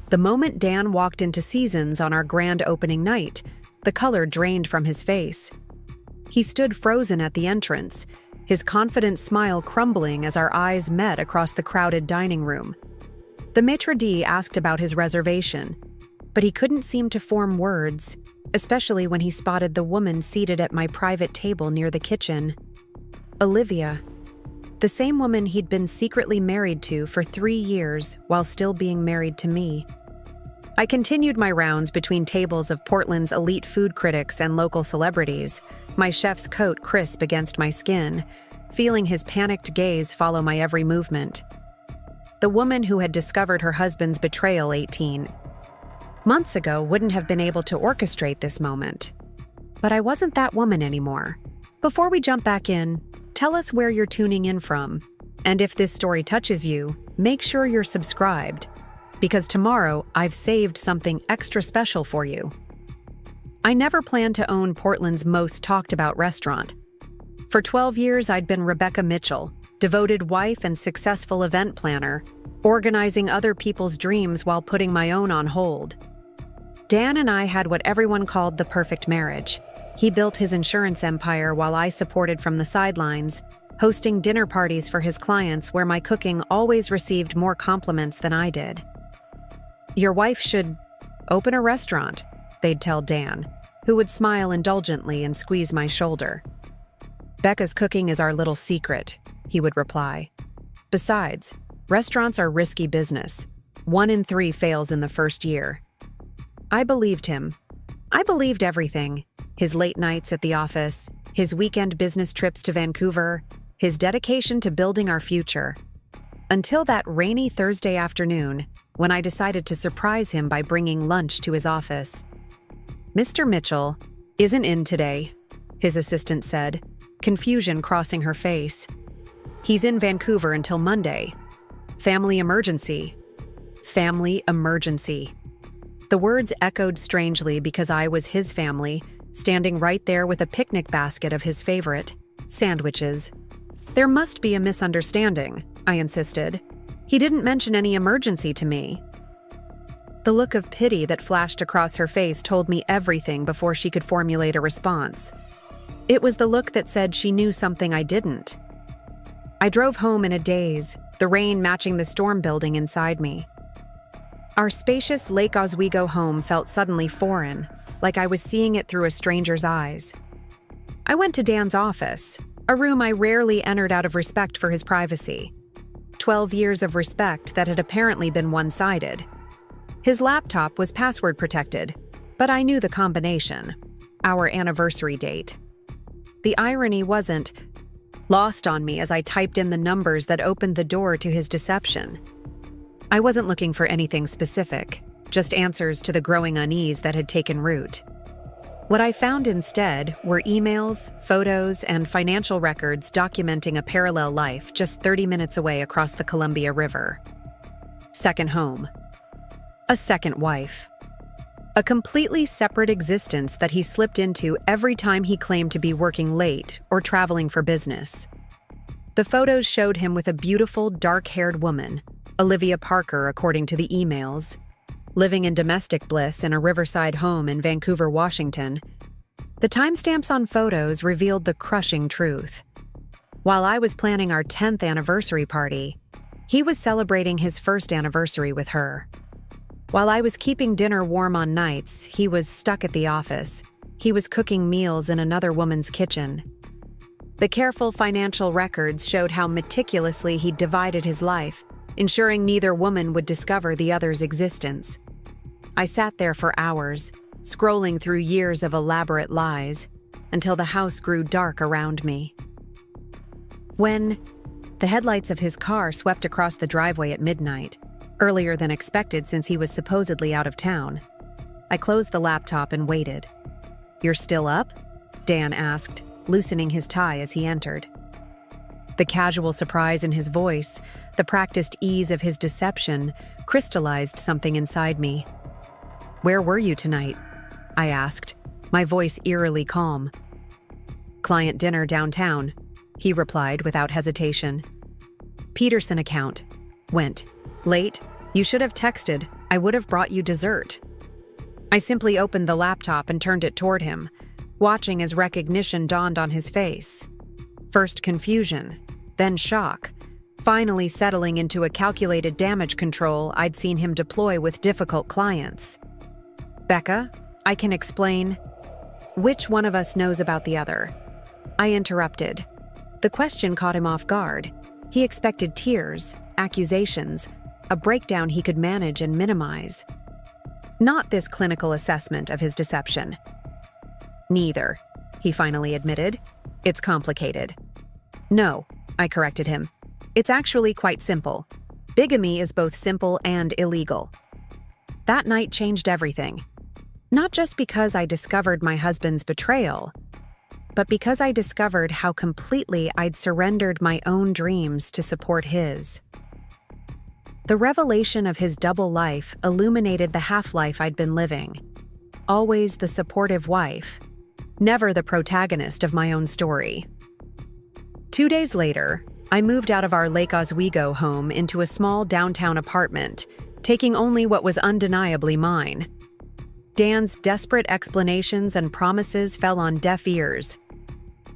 The moment Dan walked into Seasons on our grand opening night, the color drained from his face. He stood frozen at the entrance, his confident smile crumbling as our eyes met across the crowded dining room. The maître d' asked about his reservation, but he couldn't seem to form words, especially when he spotted the woman seated at my private table near the kitchen. Olivia. The same woman he'd been secretly married to for 3 years while still being married to me. I continued my rounds between tables of Portland's elite food critics and local celebrities, my chef's coat crisp against my skin, feeling his panicked gaze follow my every movement. The woman who had discovered her husband's betrayal 18 months ago wouldn't have been able to orchestrate this moment. But I wasn't that woman anymore. Before we jump back in, tell us where you're tuning in from. And if this story touches you, make sure you're subscribed, because tomorrow I've saved something extra special for you. I never planned to own Portland's most talked about restaurant. For 12 years, I'd been Rebecca Mitchell, devoted wife and successful event planner, organizing other people's dreams while putting my own on hold. Dan and I had what everyone called the perfect marriage. He built his insurance empire while I supported from the sidelines, hosting dinner parties for his clients where my cooking always received more compliments than I did. "Your wife should open a restaurant," they'd tell Dan, who would smile indulgently and squeeze my shoulder. "Becca's cooking is our little secret," he would reply. "Besides, restaurants are risky business. 1 in 3 fails in the first year." I believed him. I believed everything. His late nights at the office, his weekend business trips to Vancouver, his dedication to building our future. Until that rainy Thursday afternoon, when I decided to surprise him by bringing lunch to his office. "Mr. Mitchell isn't in today," his assistant said, confusion crossing her face. "He's in Vancouver until Monday. Family emergency." Family emergency. The words echoed strangely because I was his family, standing right there with a picnic basket of his favorite, sandwiches. "There must be a misunderstanding," I insisted. "He didn't mention any emergency to me." The look of pity that flashed across her face told me everything before she could formulate a response. It was the look that said she knew something I didn't. I drove home in a daze, the rain matching the storm building inside me. Our spacious Lake Oswego home felt suddenly foreign, like I was seeing it through a stranger's eyes. I went to Dan's office, a room I rarely entered out of respect for his privacy. 12 years of respect that had apparently been one-sided. His laptop was password protected, but I knew the combination, our anniversary date. The irony wasn't lost on me as I typed in the numbers that opened the door to his deception. I wasn't looking for anything specific, just answers to the growing unease that had taken root. What I found instead were emails, photos, and financial records documenting a parallel life just 30 minutes away across the Columbia River. Second home. A second wife. A completely separate existence that he slipped into every time he claimed to be working late or traveling for business. The photos showed him with a beautiful, dark-haired woman, Olivia Parker according to the emails, living in domestic bliss in a riverside home in Vancouver, Washington. The timestamps on photos revealed the crushing truth. While I was planning our 10th anniversary party, he was celebrating his first anniversary with her. While I was keeping dinner warm on nights, he was stuck at the office. He was cooking meals in another woman's kitchen. The careful financial records showed how meticulously he divided his life, ensuring neither woman would discover the other's existence. I sat there for hours, scrolling through years of elaborate lies, until the house grew dark around me. When the headlights of his car swept across the driveway at midnight, earlier than expected since he was supposedly out of town, I closed the laptop and waited. "You're still up?" Dan asked, loosening his tie as he entered. The casual surprise in his voice, the practiced ease of his deception, crystallized something inside me. "Where were you tonight?" I asked, my voice eerily calm. "Client dinner downtown," he replied without hesitation. "Peterson account. Went. Late? You should have texted," I would have brought you dessert." I simply opened the laptop and turned it toward him, watching as recognition dawned on his face. First confusion, then shock, finally settling into a calculated damage control I'd seen him deploy with difficult clients. "Becca, I can explain." "Which one of us knows about the other?" I interrupted. The question caught him off guard. He expected tears, accusations, a breakdown he could manage and minimize. Not this clinical assessment of his deception. "Neither," he finally admitted. "It's complicated." "No," I corrected him. "It's actually quite simple. Bigamy is both simple and illegal." That night changed everything. Not just because I discovered my husband's betrayal, but because I discovered how completely I'd surrendered my own dreams to support his. The revelation of his double life illuminated the half-life I'd been living. Always the supportive wife, never the protagonist of my own story. 2 days later, I moved out of our Lake Oswego home into a small downtown apartment, taking only what was undeniably mine. Dan's desperate explanations and promises fell on deaf ears.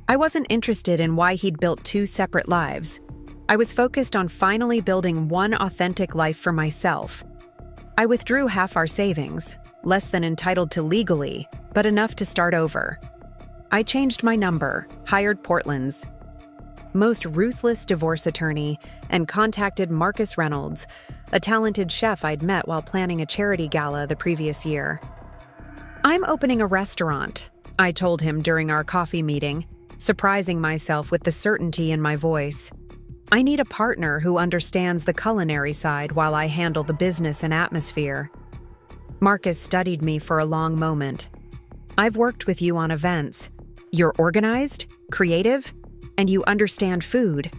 I wasn't interested in why he'd built 2 separate lives. I was focused on finally building one authentic life for myself. I withdrew half our savings, less than entitled to legally, but enough to start over. I changed my number, hired Portland's most ruthless divorce attorney, and contacted Marcus Reynolds, a talented chef I'd met while planning a charity gala the previous year. "I'm opening a restaurant," I told him during our coffee meeting, surprising myself with the certainty in my voice. "I need a partner who understands the culinary side while I handle the business and atmosphere." Marcus studied me for a long moment. "I've worked with you on events. You're organized, creative, and you understand food.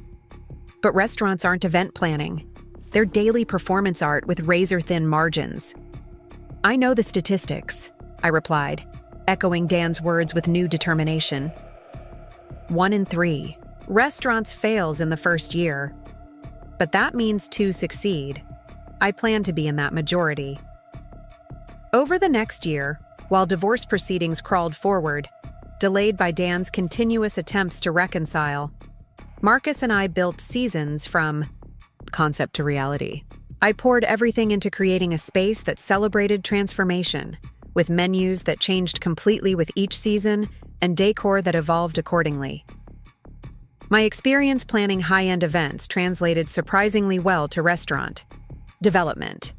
But restaurants aren't event planning. They're daily performance art with razor-thin margins." "I know the statistics," I replied, echoing Dan's words with new determination. 1 in 3. Restaurants fails in the first year. But that means 2 succeed. I plan to be in that majority. Over the next year, while divorce proceedings crawled forward, delayed by Dan's continuous attempts to reconcile, Marcus and I built Seasons from concept to reality. I poured everything into creating a space that celebrated transformation, with menus that changed completely with each season and decor that evolved accordingly. My experience planning high-end events translated surprisingly well to restaurant development.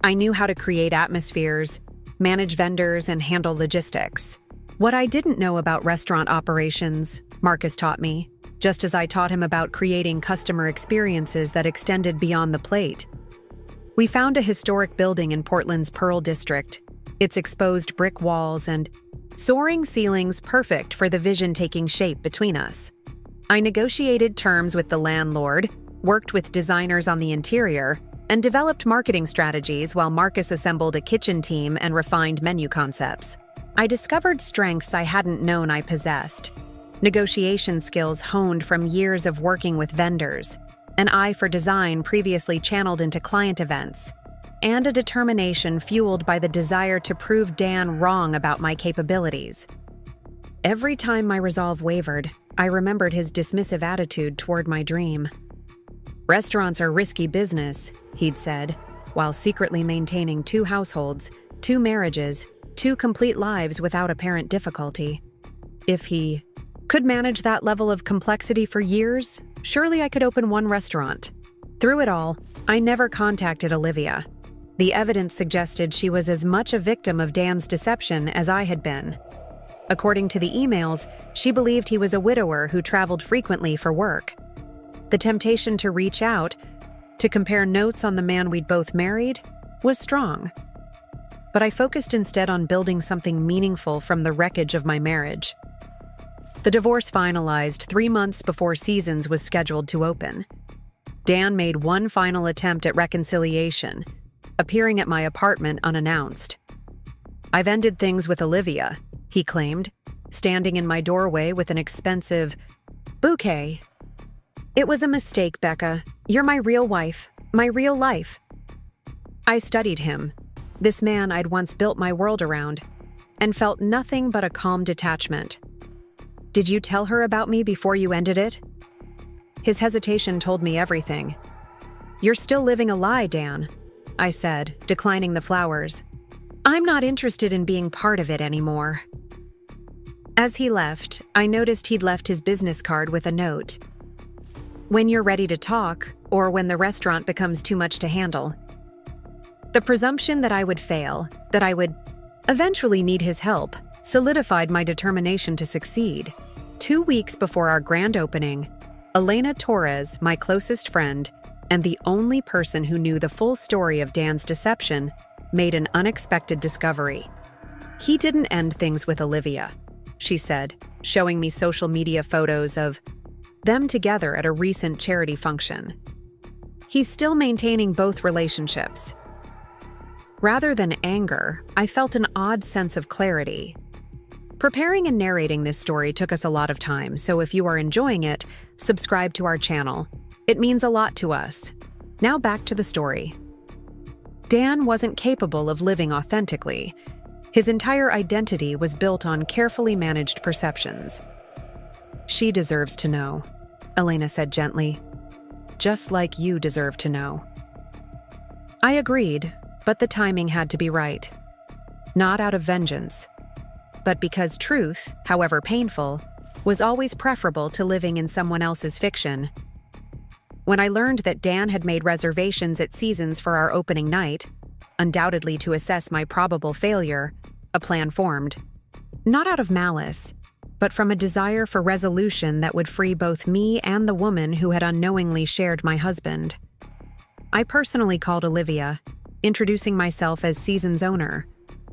I knew how to create atmospheres, manage vendors, and handle logistics. What I didn't know about restaurant operations, Marcus taught me, just as I taught him about creating customer experiences that extended beyond the plate. We found a historic building in Portland's Pearl District, its exposed brick walls and soaring ceilings perfect for the vision taking shape between us. I negotiated terms with the landlord, worked with designers on the interior, and developed marketing strategies while Marcus assembled a kitchen team and refined menu concepts. I discovered strengths I hadn't known I possessed. Negotiation skills honed from years of working with vendors, an eye for design previously channeled into client events, and a determination fueled by the desire to prove Dan wrong about my capabilities. Every time my resolve wavered, I remembered his dismissive attitude toward my dream. "Restaurants are risky business," he'd said, while secretly maintaining 2 households, 2 marriages, 2 complete lives without apparent difficulty. If he could manage that level of complexity for years, surely I could open 1 restaurant. Through it all, I never contacted Olivia. The evidence suggested she was as much a victim of Dan's deception as I had been. According to the emails, she believed he was a widower who traveled frequently for work. The temptation to reach out, to compare notes on the man we'd both married, was strong. But I focused instead on building something meaningful from the wreckage of my marriage. The divorce finalized 3 months before Seasons was scheduled to open. Dan made one final attempt at reconciliation, appearing at my apartment unannounced. "I've ended things with Olivia," he claimed, standing in my doorway with an expensive bouquet. "It was a mistake, Becca. You're my real wife, my real life." I studied him, this man I'd once built my world around, and felt nothing but a calm detachment. "Did you tell her about me before you ended it?" His hesitation told me everything. "You're still living a lie, Dan," I said, declining the flowers. "I'm not interested in being part of it anymore." As he left, I noticed he'd left his business card with a note. "When you're ready to talk, or when the restaurant becomes too much to handle." The presumption that I would fail, that I would eventually need his help, solidified my determination to succeed. 2 weeks before our grand opening, Elena Torres, my closest friend, and the only person who knew the full story of Dan's deception, made an unexpected discovery. "He didn't end things with Olivia," she said, showing me social media photos of them together at a recent charity function. "He's still maintaining both relationships." Rather than anger, I felt an odd sense of clarity. Preparing and narrating this story took us a lot of time, so if you are enjoying it, subscribe to our channel. It means a lot to us. Now back to the story. Dan wasn't capable of living authentically. His entire identity was built on carefully managed perceptions. "She deserves to know," Elena said gently. "Just like you deserve to know." I agreed, but the timing had to be right. Not out of vengeance, but because truth, however painful, was always preferable to living in someone else's fiction. When I learned that Dan had made reservations at Seasons for our opening night, undoubtedly to assess my probable failure, a plan formed. Not out of malice, but from a desire for resolution that would free both me and the woman who had unknowingly shared my husband. I personally called Olivia, introducing myself as Seasons' owner,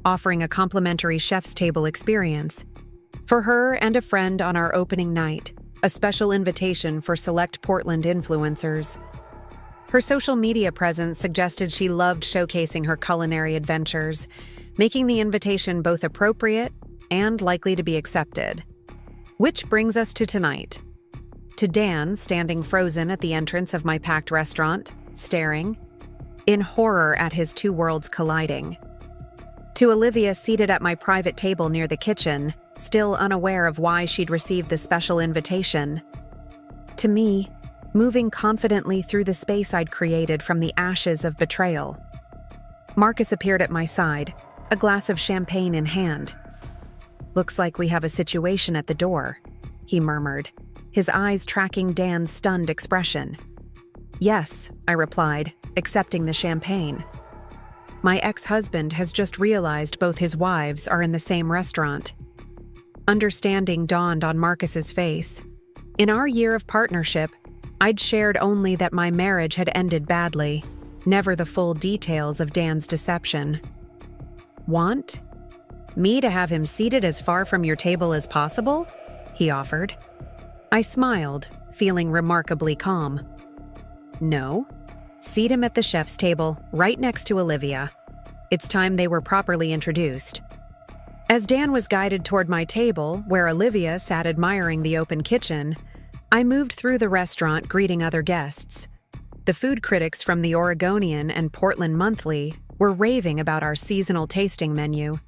offering a complimentary chef's table experience. For her and a friend on our opening night, a special invitation for select Portland influencers. Her social media presence suggested she loved showcasing her culinary adventures, making the invitation both appropriate and likely to be accepted. Which brings us to tonight. To Dan, standing frozen at the entrance of my packed restaurant, staring, in horror at his two worlds colliding. To Olivia seated at my private table near the kitchen, still unaware of why she'd received the special invitation. To me, moving confidently through the space I'd created from the ashes of betrayal. Marcus appeared at my side, a glass of champagne in hand. "Looks like we have a situation at the door," he murmured, his eyes tracking Dan's stunned expression. "Yes," I replied, accepting the champagne. "My ex-husband has just realized both his wives are in the same restaurant." Understanding dawned on Marcus's face. In our year of partnership, I'd shared only that my marriage had ended badly, never the full details of Dan's deception. "Want me to have him seated as far from your table as possible?" he offered. I smiled, feeling remarkably calm. "No. Seat him at the chef's table, right next to Olivia. It's time they were properly introduced." As Dan was guided toward my table, where Olivia sat admiring the open kitchen, I moved through the restaurant greeting other guests. The food critics from the Oregonian and Portland Monthly were raving about our seasonal tasting menu.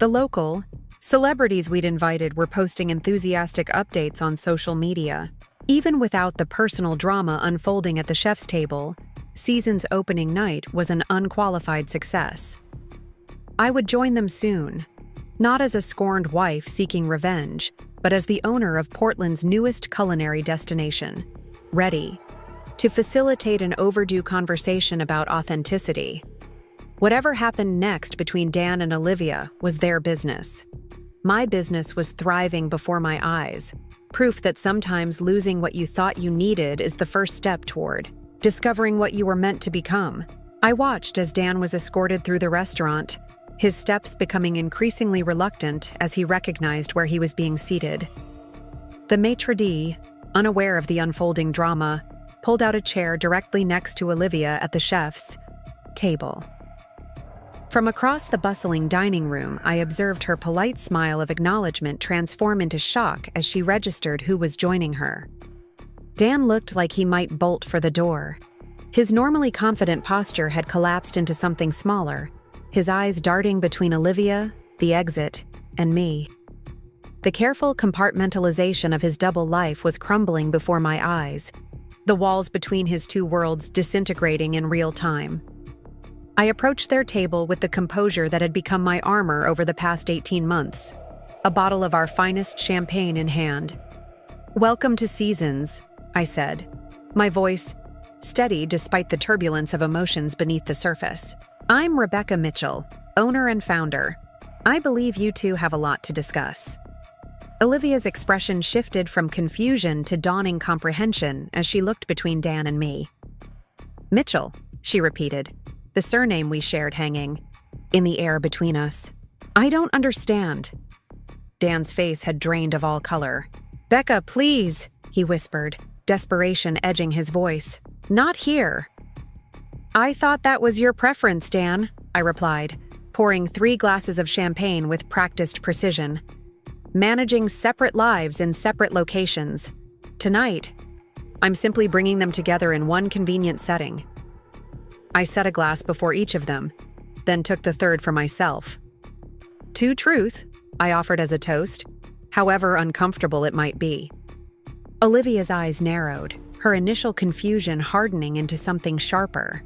The local celebrities we'd invited were posting enthusiastic updates on social media. Even without the personal drama unfolding at the chef's table, Seasons' opening night was an unqualified success. I would join them soon, not as a scorned wife seeking revenge, but as the owner of Portland's newest culinary destination, ready to facilitate an overdue conversation about authenticity. Whatever happened next between Dan and Olivia was their business. My business was thriving before my eyes, proof that sometimes losing what you thought you needed is the first step toward discovering what you were meant to become. I watched as Dan was escorted through the restaurant, his steps becoming increasingly reluctant as he recognized where he was being seated. The maître d', unaware of the unfolding drama, pulled out a chair directly next to Olivia at the chef's table. From across the bustling dining room, I observed her polite smile of acknowledgement transform into shock as she registered who was joining her. Dan looked like he might bolt for the door. His normally confident posture had collapsed into something smaller, his eyes darting between Olivia, the exit, and me. The careful compartmentalization of his double life was crumbling before my eyes, the walls between his two worlds disintegrating in real time. I approached their table with the composure that had become my armor over the past 18 months, a bottle of our finest champagne in hand. "Welcome to Seasons," I said, my voice steady despite the turbulence of emotions beneath the surface. "I'm Rebecca Mitchell, owner and founder. I believe you two have a lot to discuss." Olivia's expression shifted from confusion to dawning comprehension as she looked between Dan and me. "Mitchell," she repeated, the surname we shared hanging in the air between us. "I don't understand." Dan's face had drained of all color. "Becca, please," he whispered, desperation edging his voice. "Not here." "I thought that was your preference, Dan," I replied, pouring 3 glasses of champagne with practiced precision. "Managing separate lives in separate locations. Tonight, I'm simply bringing them together in one convenient setting." I set a glass before each of them, then took the third for myself. "To truth," I offered as a toast, however uncomfortable it might be. Olivia's eyes narrowed, her initial confusion hardening into something sharper.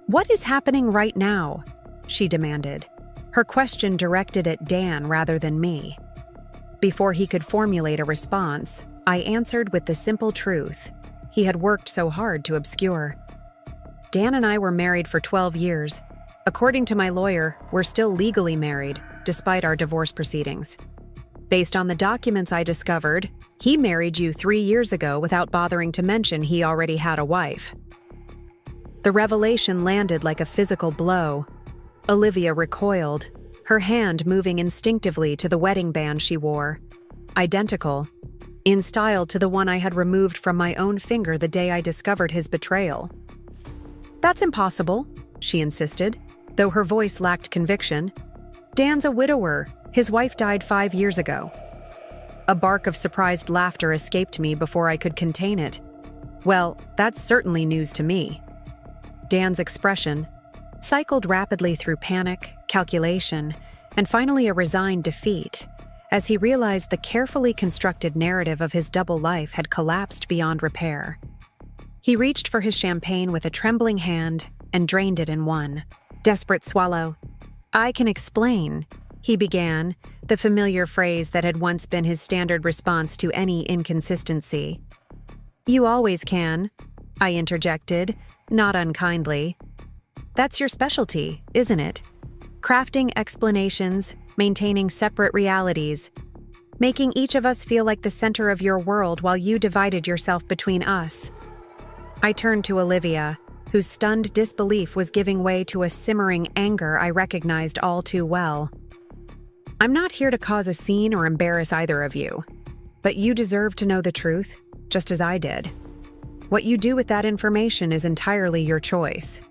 "What is happening right now?" she demanded, her question directed at Dan rather than me. Before he could formulate a response, I answered with the simple truth he had worked so hard to obscure. "Dan and I were married for 12 years. According to my lawyer, we're still legally married, despite our divorce proceedings. Based on the documents I discovered, he married you 3 years ago without bothering to mention he already had a wife." The revelation landed like a physical blow. Olivia recoiled, her hand moving instinctively to the wedding band she wore, identical, in style to the one I had removed from my own finger the day I discovered his betrayal. "That's impossible," she insisted, though her voice lacked conviction. "Dan's a widower. His wife died 5 years ago." A bark of surprised laughter escaped me before I could contain it. "Well, that's certainly news to me." Dan's expression cycled rapidly through panic, calculation, and finally a resigned defeat, as he realized the carefully constructed narrative of his double life had collapsed beyond repair. He reached for his champagne with a trembling hand and drained it in one desperate swallow. "I can explain," he began, the familiar phrase that had once been his standard response to any inconsistency. "You always can," I interjected, not unkindly. "That's your specialty, isn't it? Crafting explanations, maintaining separate realities, making each of us feel like the center of your world while you divided yourself between us." I turned to Olivia, whose stunned disbelief was giving way to a simmering anger I recognized all too well. "I'm not here to cause a scene or embarrass either of you, but you deserve to know the truth, just as I did. What you do with that information is entirely your choice."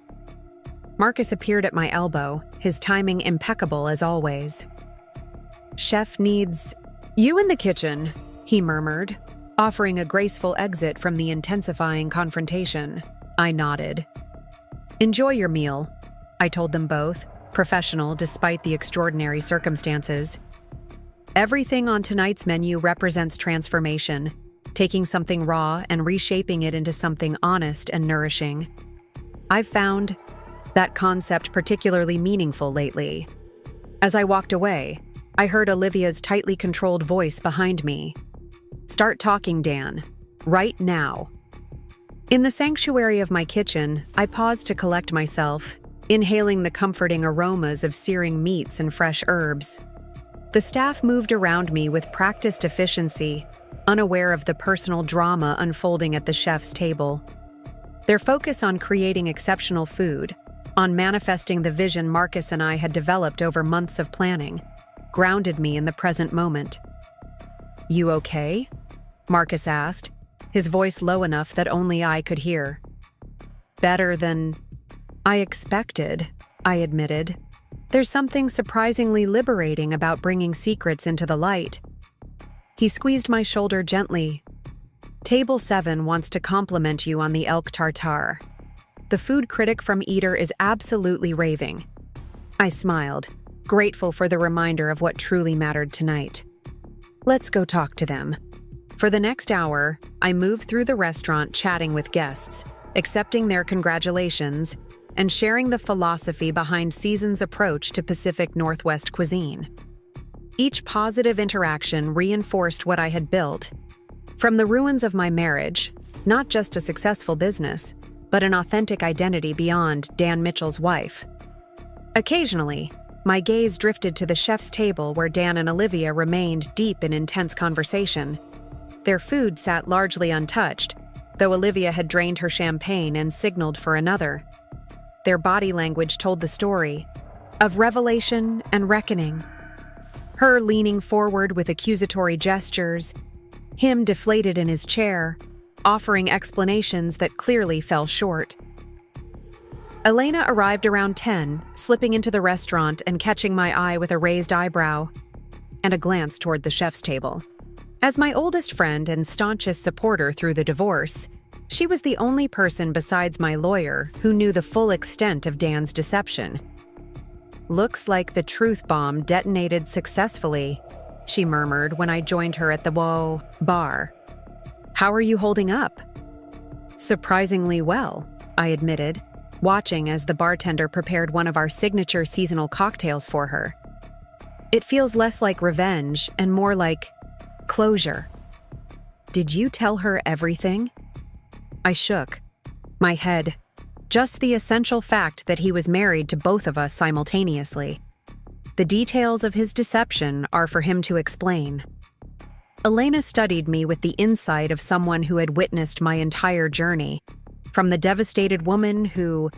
Marcus appeared at my elbow, his timing impeccable as always. "Chef needs you in the kitchen," he murmured, offering a graceful exit from the intensifying confrontation. I nodded. "Enjoy your meal," I told them both, professional despite the extraordinary circumstances. Everything on tonight's menu represents transformation, taking something raw and reshaping it into something honest and nourishing. I've found that concept particularly meaningful lately. As I walked away, I heard Olivia's tightly controlled voice behind me. "Start talking, Dan. Right now." In the sanctuary of my kitchen, I paused to collect myself, inhaling the comforting aromas of searing meats and fresh herbs. The staff moved around me with practiced efficiency, unaware of the personal drama unfolding at the chef's table. Their focus on creating exceptional food, on manifesting the vision Marcus and I had developed over months of planning, grounded me in the present moment. "You okay?" Marcus asked, his voice low enough that only I could hear. "Better than I expected," I admitted. "There's something surprisingly liberating about bringing secrets into the light." He squeezed my shoulder gently. "Table 7 wants to compliment you on the elk tartare. The food critic from Eater is absolutely raving. I smiled, grateful for the reminder of what truly mattered tonight. Let's go talk to them. For the next hour, I moved through the restaurant chatting with guests, accepting their congratulations, and sharing the philosophy behind Season's approach to Pacific Northwest cuisine. Each positive interaction reinforced what I had built. From the ruins of my marriage, not just a successful business, but an authentic identity beyond Dan Mitchell's wife. Occasionally, my gaze drifted to the chef's table where Dan and Olivia remained deep in intense conversation. Their food sat largely untouched, though Olivia had drained her champagne and signaled for another. Their body language told the story of revelation and reckoning. Her leaning forward with accusatory gestures, him deflated in his chair, offering explanations that clearly fell short. Elena arrived around 10, slipping into the restaurant and catching my eye with a raised eyebrow and a glance toward the chef's table. As my oldest friend and staunchest supporter through the divorce, she was the only person besides my lawyer who knew the full extent of Dan's deception. "Looks like the truth bomb detonated successfully," she murmured when I joined her at the bar. "How are you holding up?" "Surprisingly well," I admitted, watching as the bartender prepared one of our signature seasonal cocktails for her. "It feels less like revenge and more like closure." "Did you tell her everything?" I shook my head. Just the essential fact that he was married to both of us simultaneously. The details of his deception are for him to explain. Elena studied me with the insight of someone who had witnessed my entire journey, from the devastated woman who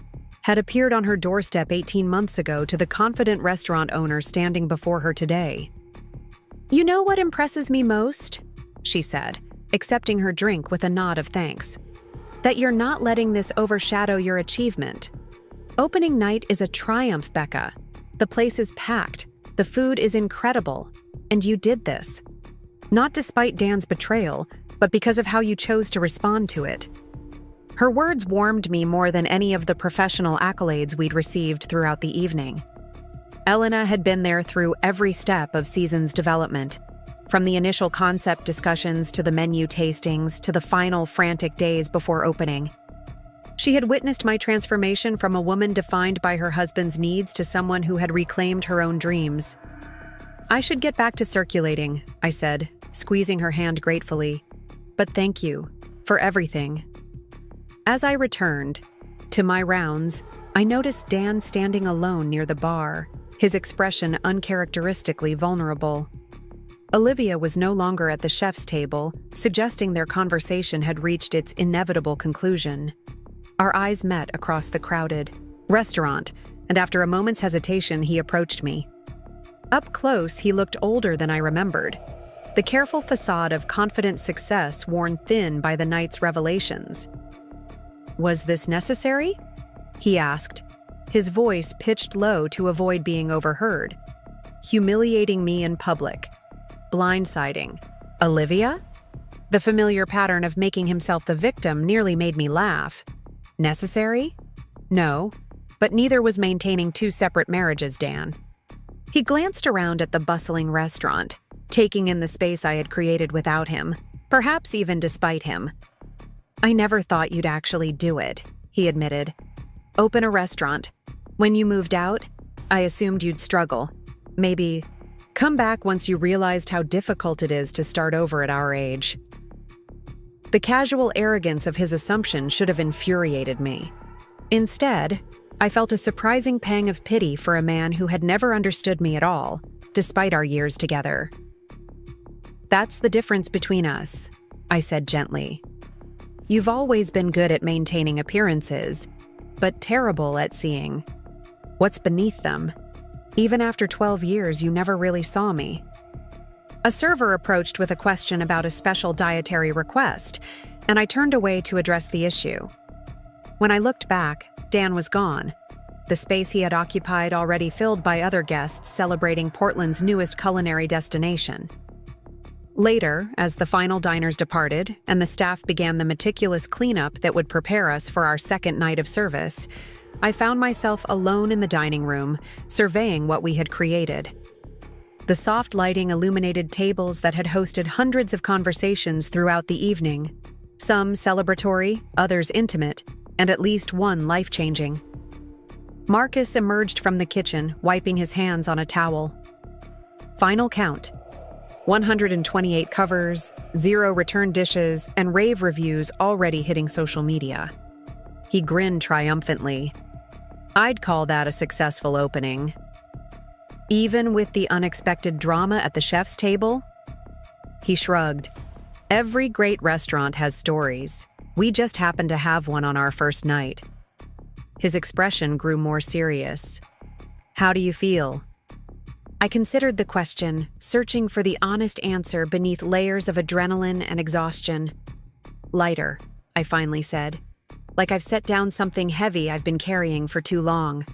had appeared on her doorstep 18 months ago to the confident restaurant owner standing before her today. "You know what impresses me most?" she said, accepting her drink with a nod of thanks. "That you're not letting this overshadow your achievement. Opening night is a triumph, Becca. The place is packed, the food is incredible, and you did this. Not despite Dan's betrayal, but because of how you chose to respond to it." Her words warmed me more than any of the professional accolades we'd received throughout the evening. Elena had been there through every step of Season's development, from the initial concept discussions to the menu tastings to the final frantic days before opening. She had witnessed my transformation from a woman defined by her husband's needs to someone who had reclaimed her own dreams. "I should get back to circulating," I said, squeezing her hand gratefully. "But thank you for everything." As I returned to my rounds, I noticed Dan standing alone near the bar, his expression uncharacteristically vulnerable. Olivia was no longer at the chef's table, suggesting their conversation had reached its inevitable conclusion. Our eyes met across the crowded restaurant, and after a moment's hesitation, he approached me. Up close, he looked older than I remembered, the careful facade of confident success worn thin by the night's revelations. "Was this necessary?" he asked, his voice pitched low to avoid being overheard. "Humiliating me in public. Blindsiding. Olivia?" The familiar pattern of making himself the victim nearly made me laugh. "Necessary? No, but neither was maintaining two separate marriages, Dan." He glanced around at the bustling restaurant, taking in the space I had created without him, perhaps even despite him. "I never thought you'd actually do it," he admitted. "Open a restaurant. When you moved out, I assumed you'd struggle. Maybe come back once you realized how difficult it is to start over at our age." The casual arrogance of his assumption should have infuriated me. Instead, I felt a surprising pang of pity for a man who had never understood me at all, despite our years together. "That's the difference between us," I said gently. "You've always been good at maintaining appearances, but terrible at seeing what's beneath them. Even after 12 years, you never really saw me." A server approached with a question about a special dietary request, and I turned away to address the issue. When I looked back, Dan was gone, the space he had occupied already filled by other guests celebrating Portland's newest culinary destination. Later, as the final diners departed and the staff began the meticulous cleanup that would prepare us for our second night of service, I found myself alone in the dining room, surveying what we had created. The soft lighting illuminated tables that had hosted hundreds of conversations throughout the evening, some celebratory, others intimate, and at least one life-changing. Marcus emerged from the kitchen, wiping his hands on a towel. Final count: 128 covers, 0 return dishes, and rave reviews already hitting social media. He grinned triumphantly. I'd call that a successful opening. Even with the unexpected drama at the chef's table? He shrugged. Every great restaurant has stories. We just happened to have one on our first night. His expression grew more serious. How do you feel? I considered the question, searching for the honest answer beneath layers of adrenaline and exhaustion. Lighter, I finally said. Like I've set down something heavy I've been carrying for too long.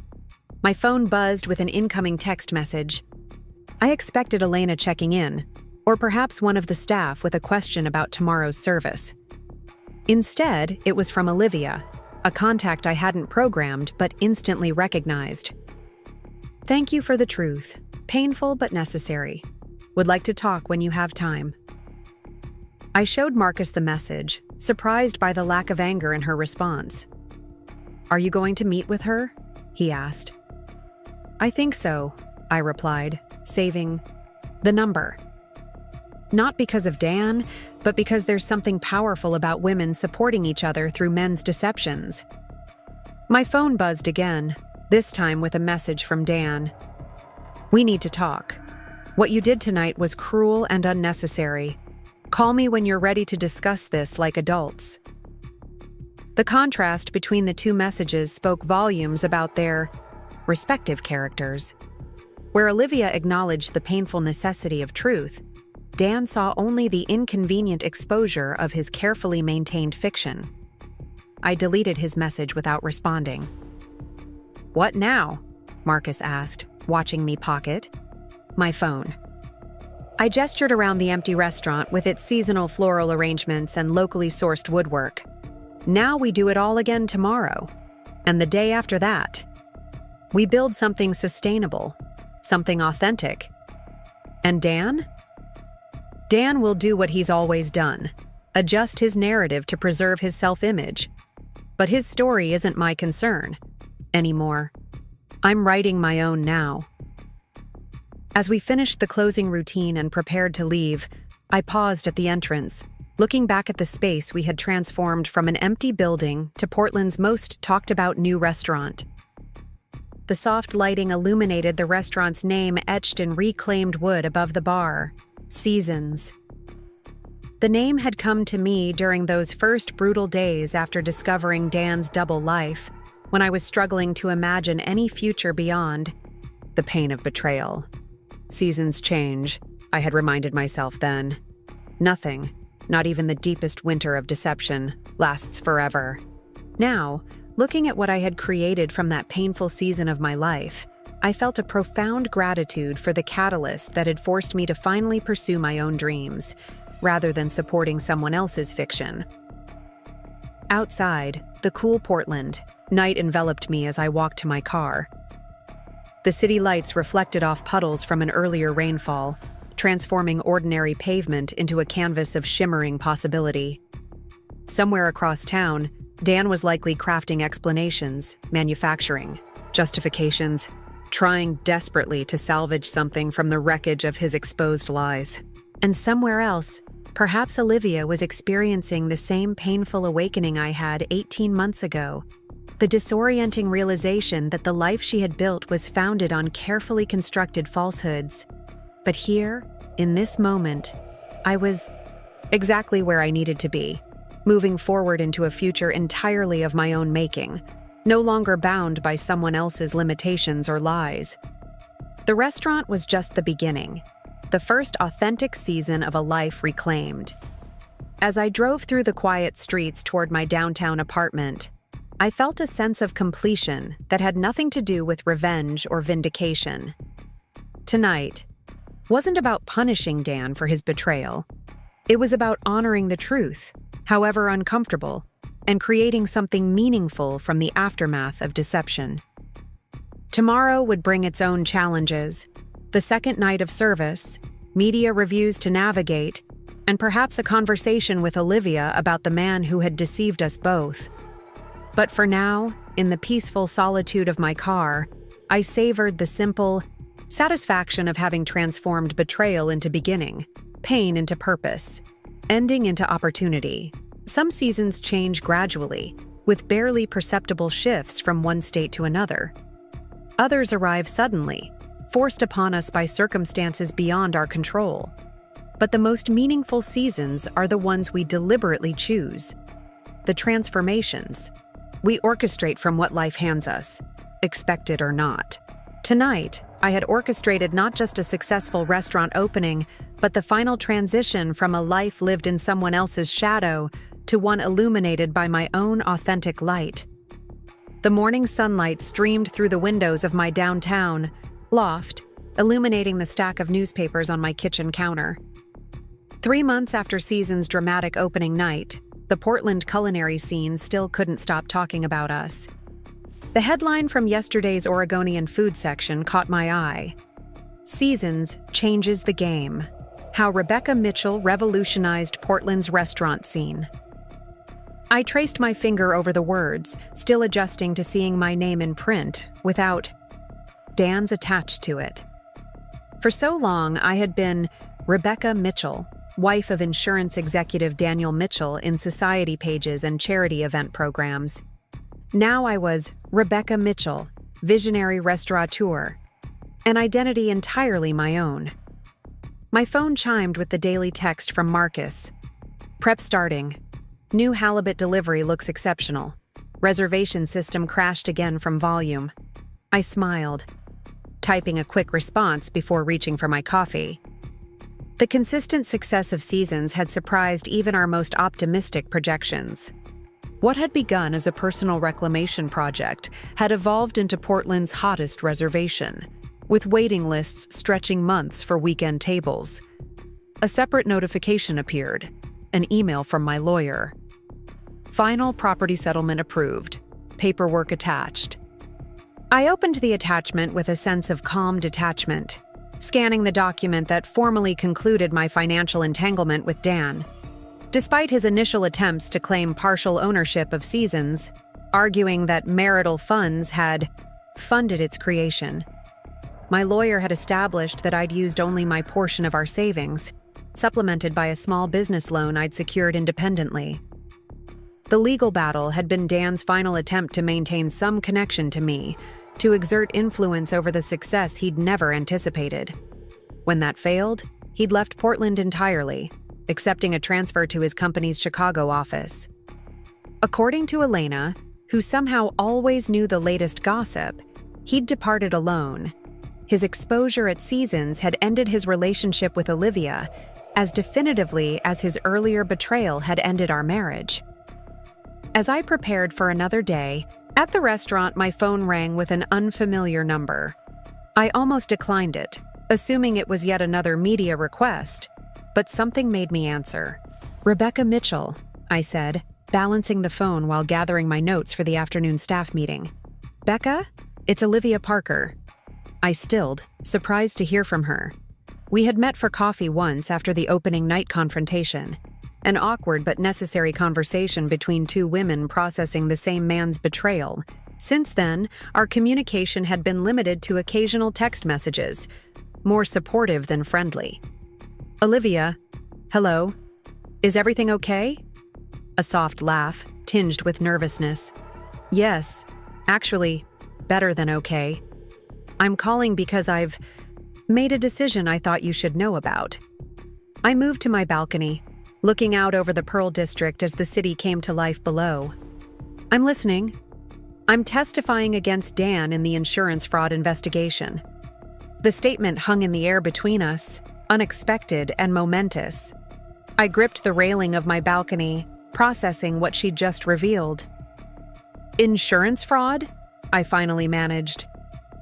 My phone buzzed with an incoming text message. I expected Elena checking in, or perhaps one of the staff with a question about tomorrow's service. Instead, it was from Olivia, a contact I hadn't programmed but instantly recognized. Thank you for the truth. Painful but necessary. Would like to talk when you have time. I showed Marcus the message, surprised by the lack of anger in her response. Are you going to meet with her? He asked. I think so, I replied, saving the number. Not because of Dan, but because there's something powerful about women supporting each other through men's deceptions. My phone buzzed again, this time with a message from Dan. We need to talk. What you did tonight was cruel and unnecessary. Call me when you're ready to discuss this like adults. The contrast between the two messages spoke volumes about their respective characters. Where Olivia acknowledged the painful necessity of truth, Dan saw only the inconvenient exposure of his carefully maintained fiction. I deleted his message without responding. What now? Marcus asked, watching me pocket my phone. I gestured around the empty restaurant with its seasonal floral arrangements and locally sourced woodwork. Now we do it all again tomorrow, and the day after that. We build something sustainable, something authentic. And Dan? Dan will do what he's always done, adjust his narrative to preserve his self-image. But his story isn't my concern anymore. I'm writing my own now. As we finished the closing routine and prepared to leave, I paused at the entrance, looking back at the space we had transformed from an empty building to Portland's most talked-about new restaurant. The soft lighting illuminated the restaurant's name etched in reclaimed wood above the bar, Seasons. The name had come to me during those first brutal days after discovering Dan's double life, when I was struggling to imagine any future beyond the pain of betrayal. Seasons change, I had reminded myself then. Nothing, not even the deepest winter of deception, lasts forever. Now, looking at what I had created from that painful season of my life, I felt a profound gratitude for the catalyst that had forced me to finally pursue my own dreams, rather than supporting someone else's fiction. Outside, the cool Portland, night enveloped me as I walked to my car. The city lights reflected off puddles from an earlier rainfall, transforming ordinary pavement into a canvas of shimmering possibility. Somewhere across town, Dan was likely crafting explanations, manufacturing, justifications, trying desperately to salvage something from the wreckage of his exposed lies. And somewhere else, perhaps Olivia was experiencing the same painful awakening I had 18 months ago. The disorienting realization that the life she had built was founded on carefully constructed falsehoods. But here, in this moment, I was exactly where I needed to be, moving forward into a future entirely of my own making, no longer bound by someone else's limitations or lies. The restaurant was just the beginning, the first authentic season of a life reclaimed. As I drove through the quiet streets toward my downtown apartment, I felt a sense of completion that had nothing to do with revenge or vindication. Tonight, wasn't about punishing Dan for his betrayal. It was about honoring the truth, however uncomfortable, and creating something meaningful from the aftermath of deception. Tomorrow would bring its own challenges: the second night of service, media reviews to navigate, and perhaps a conversation with Olivia about the man who had deceived us both. But for now, in the peaceful solitude of my car, I savored the simple satisfaction of having transformed betrayal into beginning, pain into purpose, ending into opportunity. Some seasons change gradually, with barely perceptible shifts from one state to another. Others arrive suddenly, forced upon us by circumstances beyond our control. But the most meaningful seasons are the ones we deliberately choose. The transformations we orchestrate from what life hands us, expected or not. Tonight, I had orchestrated not just a successful restaurant opening, but the final transition from a life lived in someone else's shadow to one illuminated by my own authentic light. The morning sunlight streamed through the windows of my downtown loft, illuminating the stack of newspapers on my kitchen counter. 3 months after Season's dramatic opening night, the Portland culinary scene still couldn't stop talking about us. The headline from yesterday's Oregonian food section caught my eye. Seasons changes the game: how Rebecca Mitchell revolutionized Portland's restaurant scene. I traced my finger over the words, still adjusting to seeing my name in print, without Dan's attached to it. For so long, I had been Rebecca Mitchell, wife of insurance executive Daniel Mitchell in society pages and charity event programs. Now I was Rebecca Mitchell, visionary restaurateur, an identity entirely my own. My phone chimed with the daily text from Marcus. Prep starting. New halibut delivery looks exceptional. Reservation system crashed again from volume. I smiled, typing a quick response before reaching for my coffee. The consistent success of Seasons had surprised even our most optimistic projections. What had begun as a personal reclamation project had evolved into Portland's hottest reservation, with waiting lists stretching months for weekend tables. A separate notification appeared, an email from my lawyer. Final property settlement approved. Paperwork attached. I opened the attachment with a sense of calm detachment, scanning the document that formally concluded my financial entanglement with Dan. Despite his initial attempts to claim partial ownership of Seasons, arguing that marital funds had funded its creation, my lawyer had established that I'd used only my portion of our savings, supplemented by a small business loan I'd secured independently. The legal battle had been Dan's final attempt to maintain some connection to me, to exert influence over the success he'd never anticipated. When that failed, he'd left Portland entirely, accepting a transfer to his company's Chicago office. According to Elena, who somehow always knew the latest gossip, he'd departed alone. His exposure at Seasons had ended his relationship with Olivia as definitively as his earlier betrayal had ended our marriage. As I prepared for another day, at the restaurant my phone rang with an unfamiliar number. I almost declined it, assuming it was yet another media request, but something made me answer. "Rebecca Mitchell," I said, balancing the phone while gathering my notes for the afternoon staff meeting. "Becca? It's Olivia Parker." I stilled, surprised to hear from her. We had met for coffee once after the opening night confrontation, an awkward but necessary conversation between two women processing the same man's betrayal. Since then, our communication had been limited to occasional text messages, more supportive than friendly. "Olivia, hello. Is everything okay?" A soft laugh, tinged with nervousness. "Yes, actually, better than okay. I'm calling because I've made a decision I thought you should know about." I moved to my balcony, looking out over the Pearl District as the city came to life below. "I'm listening." "I'm testifying against Dan in the insurance fraud investigation." The statement hung in the air between us, unexpected and momentous. I gripped the railing of my balcony, processing what she'd just revealed. "Insurance fraud?" I finally managed.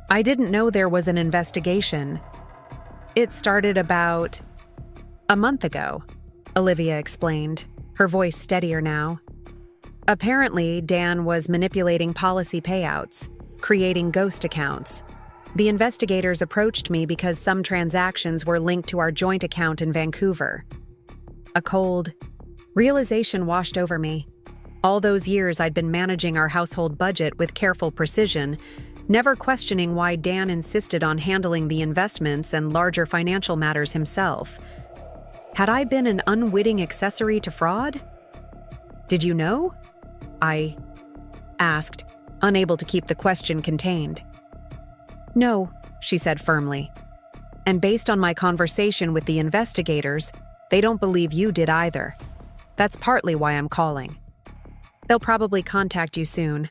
"I didn't know there was an investigation." It started about a month ago, Olivia explained, her voice steadier now. Apparently, Dan was manipulating policy payouts, creating ghost accounts. The investigators approached me because some transactions were linked to our joint account in Vancouver. A cold realization washed over me. All those years I'd been managing our household budget with careful precision, never questioning why Dan insisted on handling the investments and larger financial matters himself. Had I been an unwitting accessory to fraud? Did you know? I asked, unable to keep the question contained. No, she said firmly. And based on my conversation with the investigators, they don't believe you did either. That's partly why I'm calling. They'll probably contact you soon,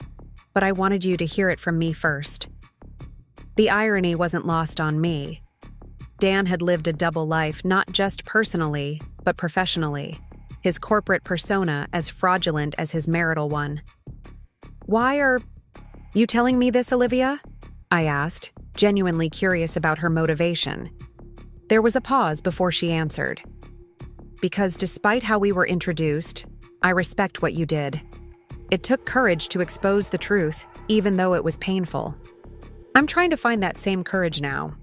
but I wanted you to hear it from me first. The irony wasn't lost on me. Dan had lived a double life, not just personally, but professionally, his corporate persona as fraudulent as his marital one. Why are you telling me this, Olivia? I asked, genuinely curious about her motivation. There was a pause before she answered. Because despite how we were introduced, I respect what you did. It took courage to expose the truth, even though it was painful. I'm trying to find that same courage now.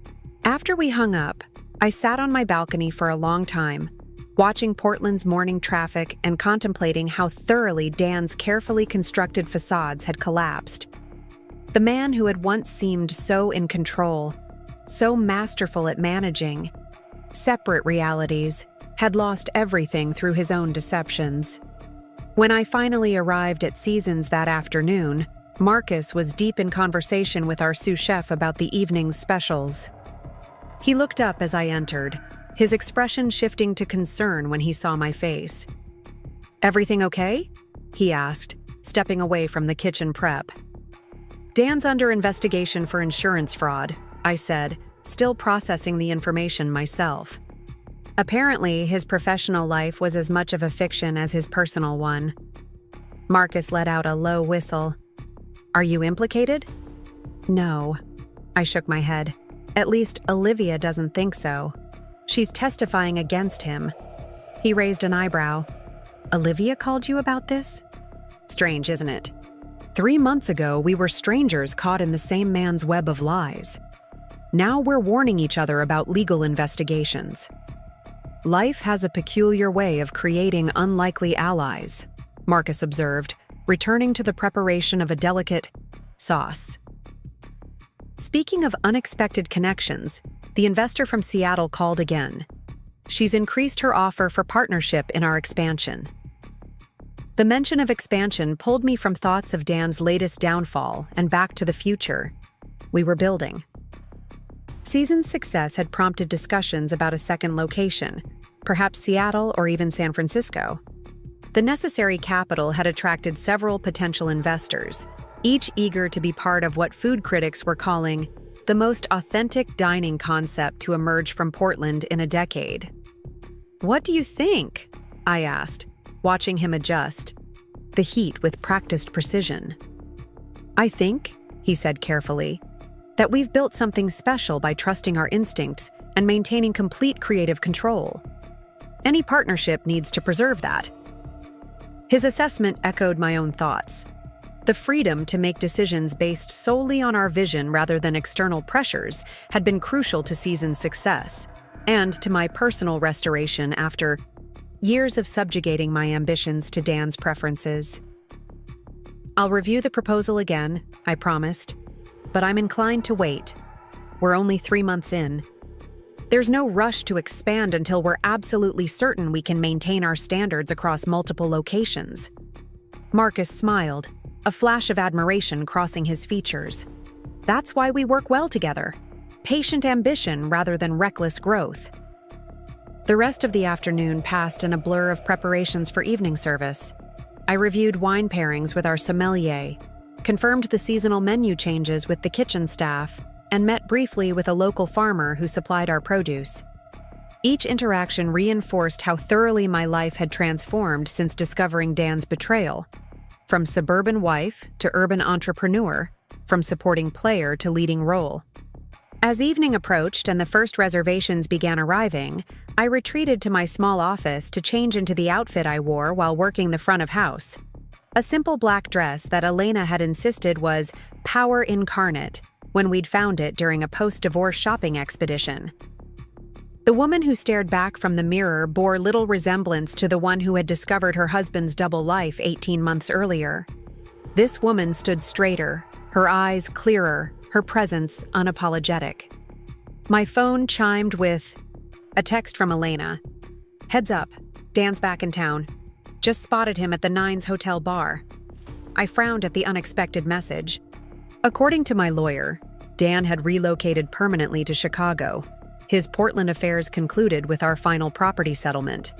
After we hung up, I sat on my balcony for a long time, watching Portland's morning traffic and contemplating how thoroughly Dan's carefully constructed facades had collapsed. The man who had once seemed so in control, so masterful at managing separate realities, had lost everything through his own deceptions. When I finally arrived at Seasons that afternoon, Marcus was deep in conversation with our sous chef about the evening's specials. He looked up as I entered, his expression shifting to concern when he saw my face. "Everything okay?" he asked, stepping away from the kitchen prep. "Dan's under investigation for insurance fraud," I said, still processing the information myself. Apparently, his professional life was as much of a fiction as his personal one. Marcus let out a low whistle. "Are you implicated?" "No." I shook my head. "At least Olivia doesn't think so. She's testifying against him." He raised an eyebrow. "Olivia called you about this?" "Strange, isn't it? 3 months ago, we were strangers caught in the same man's web of lies. Now we're warning each other about legal investigations. Life has a peculiar way of creating unlikely allies," Marcus observed, returning to the preparation of a delicate sauce. Speaking of unexpected connections, the investor from Seattle called again. She's increased her offer for partnership in our expansion. The mention of expansion pulled me from thoughts of Dan's latest downfall and back to the future we were building. Season's success had prompted discussions about a second location, perhaps Seattle or even San Francisco. The necessary capital had attracted several potential investors, each eager to be part of what food critics were calling the most authentic dining concept to emerge from Portland in a decade. "What do you think?" I asked, watching him adjust, the heat with practiced precision. "I think," he said carefully, "that we've built something special by trusting our instincts and maintaining complete creative control. Any partnership needs to preserve that." His assessment echoed my own thoughts. The freedom to make decisions based solely on our vision rather than external pressures had been crucial to Season's success, and to my personal restoration after years of subjugating my ambitions to Dan's preferences. "I'll review the proposal again," I promised, "but I'm inclined to wait. We're only 3 months in. There's no rush to expand until we're absolutely certain we can maintain our standards across multiple locations." Marcus smiled, a flash of admiration crossing his features. "That's why we work well together. Patient ambition rather than reckless growth." The rest of the afternoon passed in a blur of preparations for evening service. I reviewed wine pairings with our sommelier, confirmed the seasonal menu changes with the kitchen staff, and met briefly with a local farmer who supplied our produce. Each interaction reinforced how thoroughly my life had transformed since discovering Dan's betrayal. From suburban wife to urban entrepreneur, from supporting player to leading role. As evening approached and the first reservations began arriving, I retreated to my small office to change into the outfit I wore while working the front of house. A simple black dress that Elena had insisted was power incarnate when we'd found it during a post-divorce shopping expedition. The woman who stared back from the mirror bore little resemblance to the one who had discovered her husband's double life 18 months earlier. This woman stood straighter, her eyes clearer, her presence unapologetic. My phone chimed with a text from Elena. "Heads up, Dan's back in town. Just spotted him at the Nines Hotel bar." I frowned at the unexpected message. According to my lawyer, Dan had relocated permanently to Chicago. His Portland affairs concluded with our final property settlement.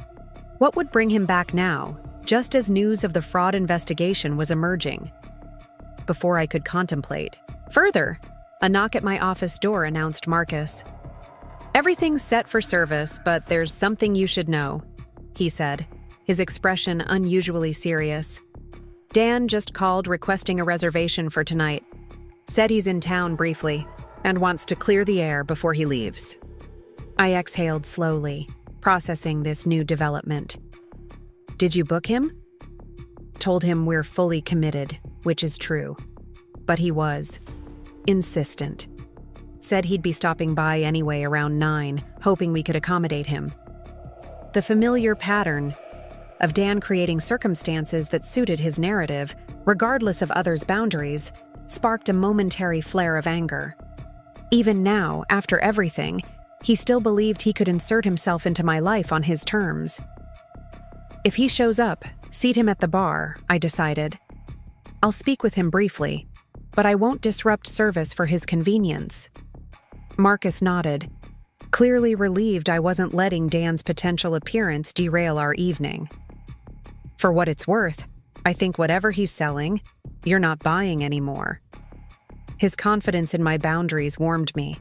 What would bring him back now, just as news of the fraud investigation was emerging? Before I could contemplate further, a knock at my office door announced Marcus. "Everything's set for service, but there's something you should know," he said, his expression unusually serious. "Dan just called requesting a reservation for tonight. Said he's in town briefly and wants to clear the air before he leaves." I exhaled slowly, processing this new development. "Did you book him?" Told him we're fully committed, which is true. But he was insistent. Said he'd be stopping by anyway around 9, hoping we could accommodate him. The familiar pattern of Dan creating circumstances that suited his narrative, regardless of others' boundaries, sparked a momentary flare of anger. Even now, after everything, he still believed he could insert himself into my life on his terms. If he shows up, seat him at the bar, I decided. I'll speak with him briefly, but I won't disrupt service for his convenience. Marcus nodded, clearly relieved I wasn't letting Dan's potential appearance derail our evening. For what it's worth, I think whatever he's selling, you're not buying anymore. His confidence in my boundaries warmed me.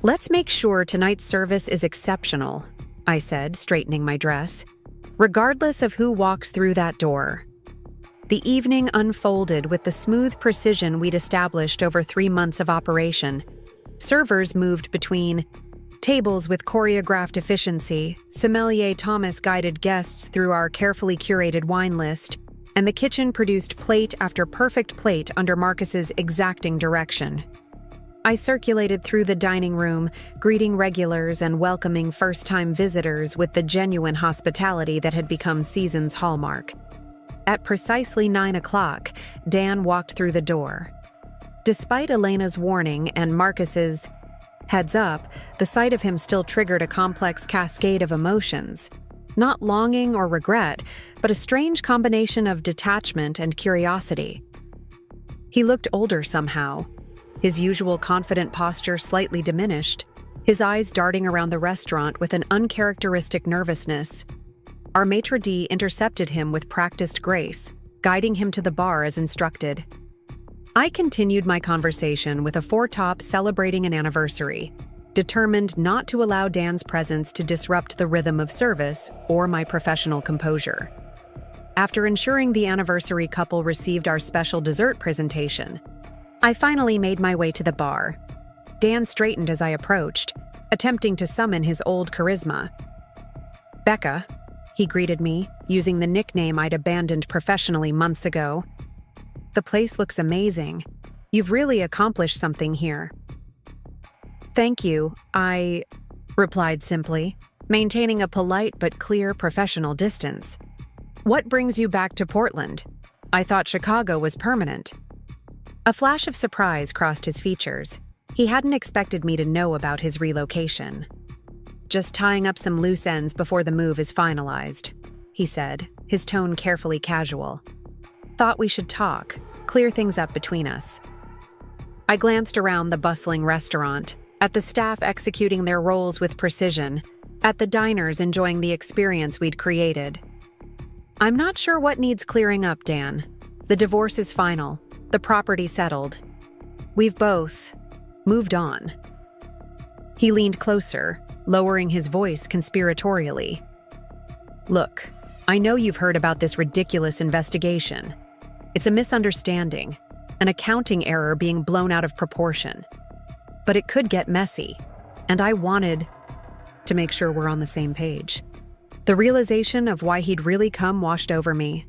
Let's make sure tonight's service is exceptional, I said, straightening my dress, regardless of who walks through that door. The evening unfolded with the smooth precision we'd established over 3 months of operation. Servers moved between tables with choreographed efficiency, sommelier Thomas guided guests through our carefully curated wine list, and the kitchen produced plate after perfect plate under Marcus's exacting direction. I circulated through the dining room, greeting regulars and welcoming first-time visitors with the genuine hospitality that had become Season's hallmark. At precisely 9 o'clock, Dan walked through the door. Despite Elena's warning and Marcus's heads up, the sight of him still triggered a complex cascade of emotions. Not longing or regret, but a strange combination of detachment and curiosity. He looked older somehow, his usual confident posture slightly diminished, his eyes darting around the restaurant with an uncharacteristic nervousness. Our maitre d' intercepted him with practiced grace, guiding him to the bar as instructed. I continued my conversation with a foretop celebrating an anniversary, determined not to allow Dan's presence to disrupt the rhythm of service or my professional composure. After ensuring the anniversary couple received our special dessert presentation, I finally made my way to the bar. Dan straightened as I approached, attempting to summon his old charisma. "Becca," he greeted me, using the nickname I'd abandoned professionally months ago. "The place looks amazing. You've really accomplished something here." "Thank you," I replied simply, maintaining a polite but clear professional distance. "What brings you back to Portland? I thought Chicago was permanent." A flash of surprise crossed his features. He hadn't expected me to know about his relocation. "Just tying up some loose ends before the move is finalized," he said, his tone carefully casual. "Thought we should talk, clear things up between us." I glanced around the bustling restaurant, at the staff executing their roles with precision, at the diners enjoying the experience we'd created. "I'm not sure what needs clearing up, Dan. The divorce is final, the property settled. We've both moved on." He leaned closer, lowering his voice conspiratorially. "Look, I know you've heard about this ridiculous investigation. It's a misunderstanding, an accounting error being blown out of proportion. but it could get messy, and I wanted to make sure we're on the same page. The realization of why he'd really come washed over me.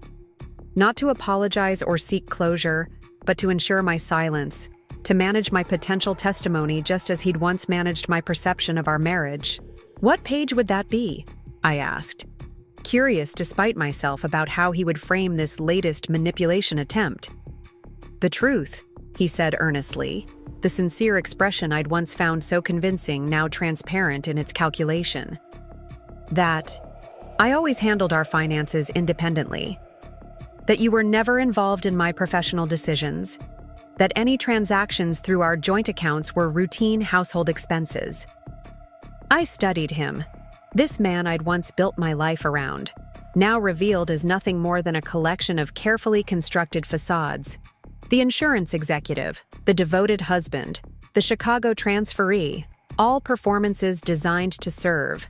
Not to apologize or seek closure, but to ensure my silence, to manage my potential testimony just as he'd once managed my perception of our marriage. "What page would that be?" I asked, curious despite myself about how he would frame this latest manipulation attempt. "The truth," he said earnestly, the sincere expression I'd once found so convincing now transparent in its calculation. "That I always handled our finances independently. That you were never involved in my professional decisions. That any transactions through our joint accounts were routine household expenses." I studied him. This man I'd once built my life around, now revealed as nothing more than a collection of carefully constructed facades. The insurance executive, the devoted husband, the Chicago transferee, all performances designed to serve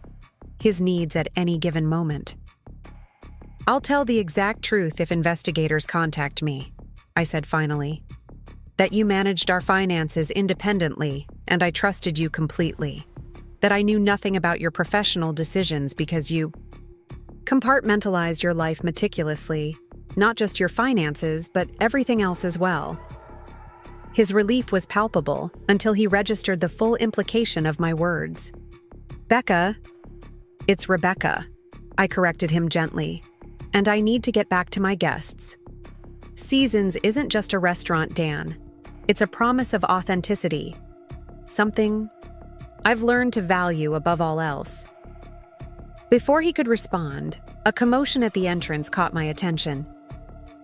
his needs at any given moment. "I'll tell the exact truth if investigators contact me," I said finally. "That you managed our finances independently, and I trusted you completely. That I knew nothing about your professional decisions because you compartmentalized your life meticulously, not just your finances, but everything else as well." His relief was palpable until he registered the full implication of my words. "Becca." "It's Rebecca," I corrected him gently, "and I need to get back to my guests. Seasons isn't just a restaurant, Dan. It's a promise of authenticity. Something I've learned to value above all else." Before he could respond, a commotion at the entrance caught my attention.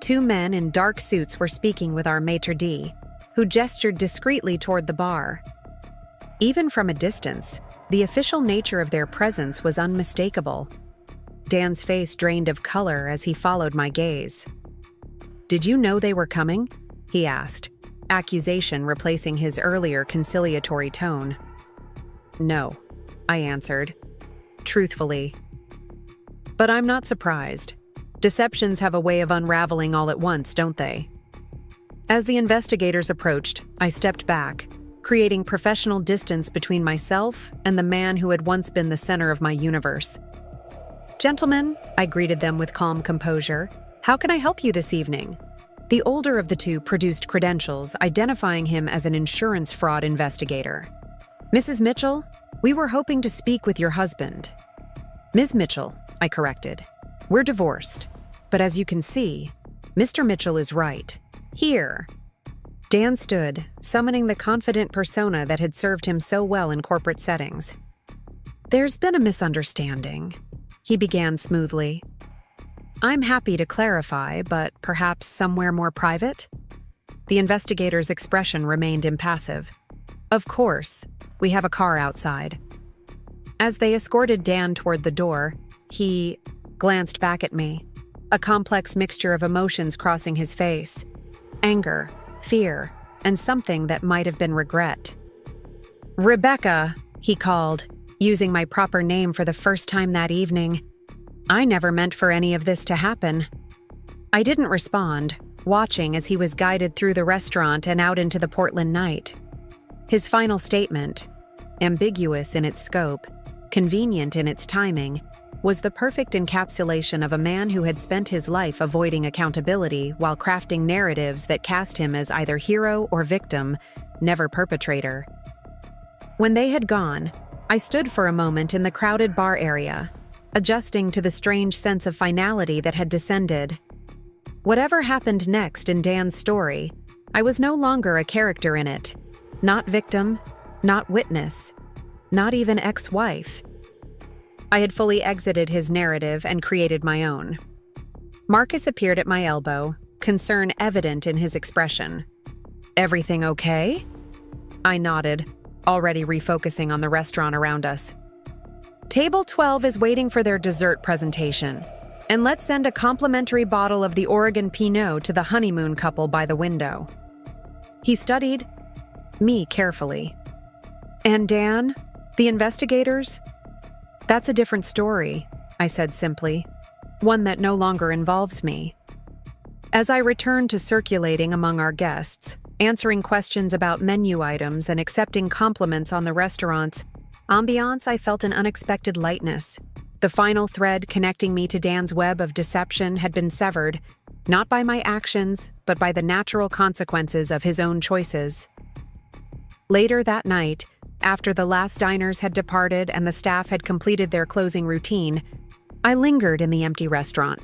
Two men in dark suits were speaking with our maître d', who gestured discreetly toward the bar. Even from a distance, the official nature of their presence was unmistakable. Dan's face drained of color as he followed my gaze. "Did you know they were coming?" he asked, accusation replacing his earlier conciliatory tone. "No," I answered, truthfully. "But I'm not surprised. Deceptions have a way of unraveling all at once, don't they?" As the investigators approached, I stepped back, creating professional distance between myself and the man who had once been the center of my universe. "Gentlemen," I greeted them with calm composure, "how can I help you this evening?" The older of the two produced credentials identifying him as an insurance fraud investigator. "Mrs. Mitchell, we were hoping to speak with your husband." "Ms. Mitchell," I corrected. "We're divorced, but as you can see, Mr. Mitchell is right. Here." Dan stood, summoning the confident persona that had served him so well in corporate settings. "There's been a misunderstanding," he began smoothly. "I'm happy to clarify, but perhaps somewhere more private?" The investigator's expression remained impassive. "Of course, we have a car outside." As they escorted Dan toward the door, he glanced back at me, a complex mixture of emotions crossing his face: anger, fear, and something that might have been regret. "Rebecca," he called, using my proper name for the first time that evening. I never meant for any of this to happen. I didn't respond, watching as he was guided through the restaurant and out into the Portland night. His final statement, ambiguous in its scope, convenient in its timing, was the perfect encapsulation of a man who had spent his life avoiding accountability while crafting narratives that cast him as either hero or victim, never perpetrator. When they had gone, I stood for a moment in the crowded bar area, adjusting to the strange sense of finality that had descended. Whatever happened next in Dan's story, I was no longer a character in it. Not victim, not witness, not even ex-wife. I had fully exited his narrative and created my own. Marcus appeared at my elbow, concern evident in his expression. "Everything okay?" I nodded, already refocusing on the restaurant around us. "Table 12 is waiting for their dessert presentation, and let's send a complimentary bottle of the Oregon Pinot to the honeymoon couple by the window." He studied me carefully. "And Dan, the investigators?" "That's a different story," I said simply, "one that no longer involves me." As I returned to circulating among our guests, answering questions about menu items and accepting compliments on the restaurant's ambiance. I felt an unexpected lightness. The final thread connecting me to Dan's web of deception had been severed, not by my actions, but by the natural consequences of his own choices. Later that night, after the last diners had departed and the staff had completed their closing routine, I lingered in the empty restaurant.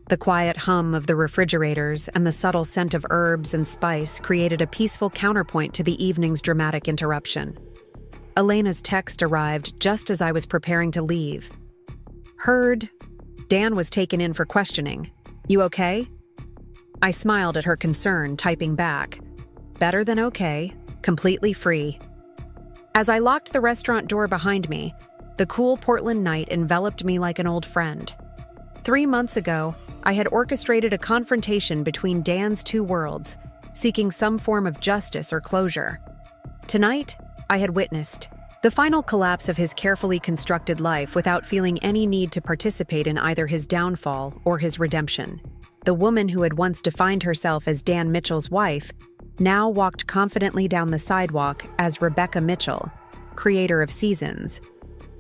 The quiet hum of the refrigerators and the subtle scent of herbs and spice created a peaceful counterpoint to the evening's dramatic interruption. Elena's text arrived just as I was preparing to leave. Heard. Dan was taken in for questioning. You okay? I smiled at her concern, typing back. Better than okay. Completely free. As I locked the restaurant door behind me, the cool Portland night enveloped me like an old friend. 3 months ago, I had orchestrated a confrontation between Dan's two worlds, seeking some form of justice or closure. Tonight, I had witnessed the final collapse of his carefully constructed life without feeling any need to participate in either his downfall or his redemption. The woman who had once defined herself as Dan Mitchell's wife now walked confidently down the sidewalk as Becca Mitchell, creator of Seasons.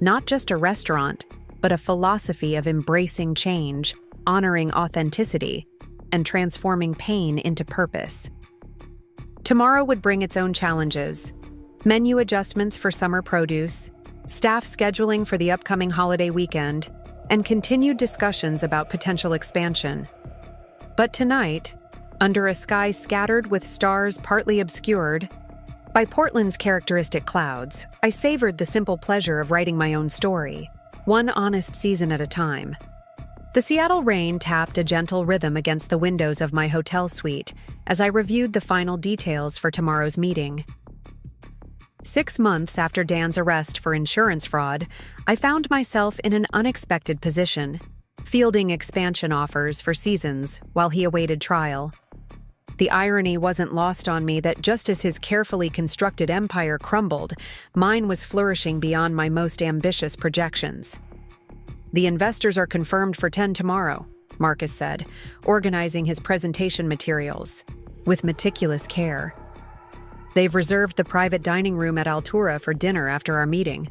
Not just a restaurant, but a philosophy of embracing change, honoring authenticity, and transforming pain into purpose. Tomorrow would bring its own challenges. Menu adjustments for summer produce, staff scheduling for the upcoming holiday weekend, and continued discussions about potential expansion. But tonight, under a sky scattered with stars partly obscured by Portland's characteristic clouds, I savored the simple pleasure of writing my own story, one honest season at a time. The Seattle rain tapped a gentle rhythm against the windows of my hotel suite as I reviewed the final details for tomorrow's meeting. 6 months after Dan's arrest for insurance fraud, I found myself in an unexpected position, fielding expansion offers for Seasons while he awaited trial. The irony wasn't lost on me that just as his carefully constructed empire crumbled, mine was flourishing beyond my most ambitious projections. The investors are confirmed for 10 tomorrow, Marcus said, organizing his presentation materials with meticulous care. They've reserved the private dining room at Altura for dinner after our meeting.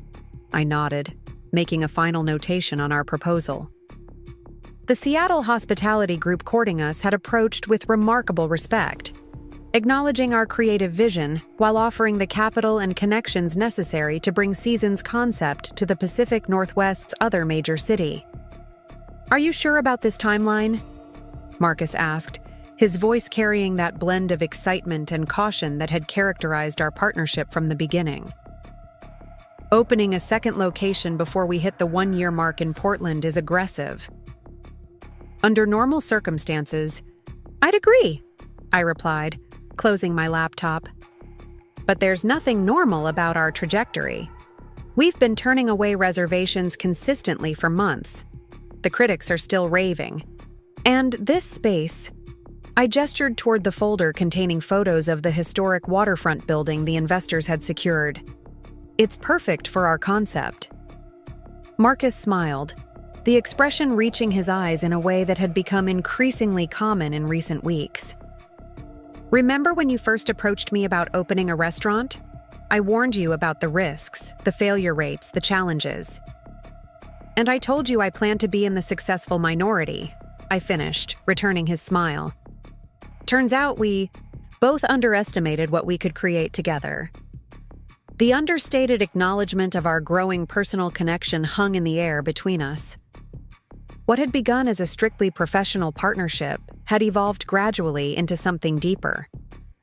I nodded, making a final notation on our proposal. The Seattle hospitality group courting us had approached with remarkable respect, acknowledging our creative vision while offering the capital and connections necessary to bring Seasons' concept to the Pacific Northwest's other major city. Are you sure about this timeline? Marcus asked, his voice carrying that blend of excitement and caution that had characterized our partnership from the beginning. Opening a second location before we hit the 1-year mark in Portland is aggressive. Under normal circumstances, I'd agree, I replied, closing my laptop. But there's nothing normal about our trajectory. We've been turning away reservations consistently for months. The critics are still raving. And this space, I gestured toward the folder containing photos of the historic waterfront building the investors had secured. It's perfect for our concept. Marcus smiled, the expression reaching his eyes in a way that had become increasingly common in recent weeks. Remember when you first approached me about opening a restaurant? I warned you about the risks, the failure rates, the challenges. And I told you I planned to be in the successful minority, I finished, returning his smile. Turns out we both underestimated what we could create together. The understated acknowledgement of our growing personal connection hung in the air between us. What had begun as a strictly professional partnership had evolved gradually into something deeper,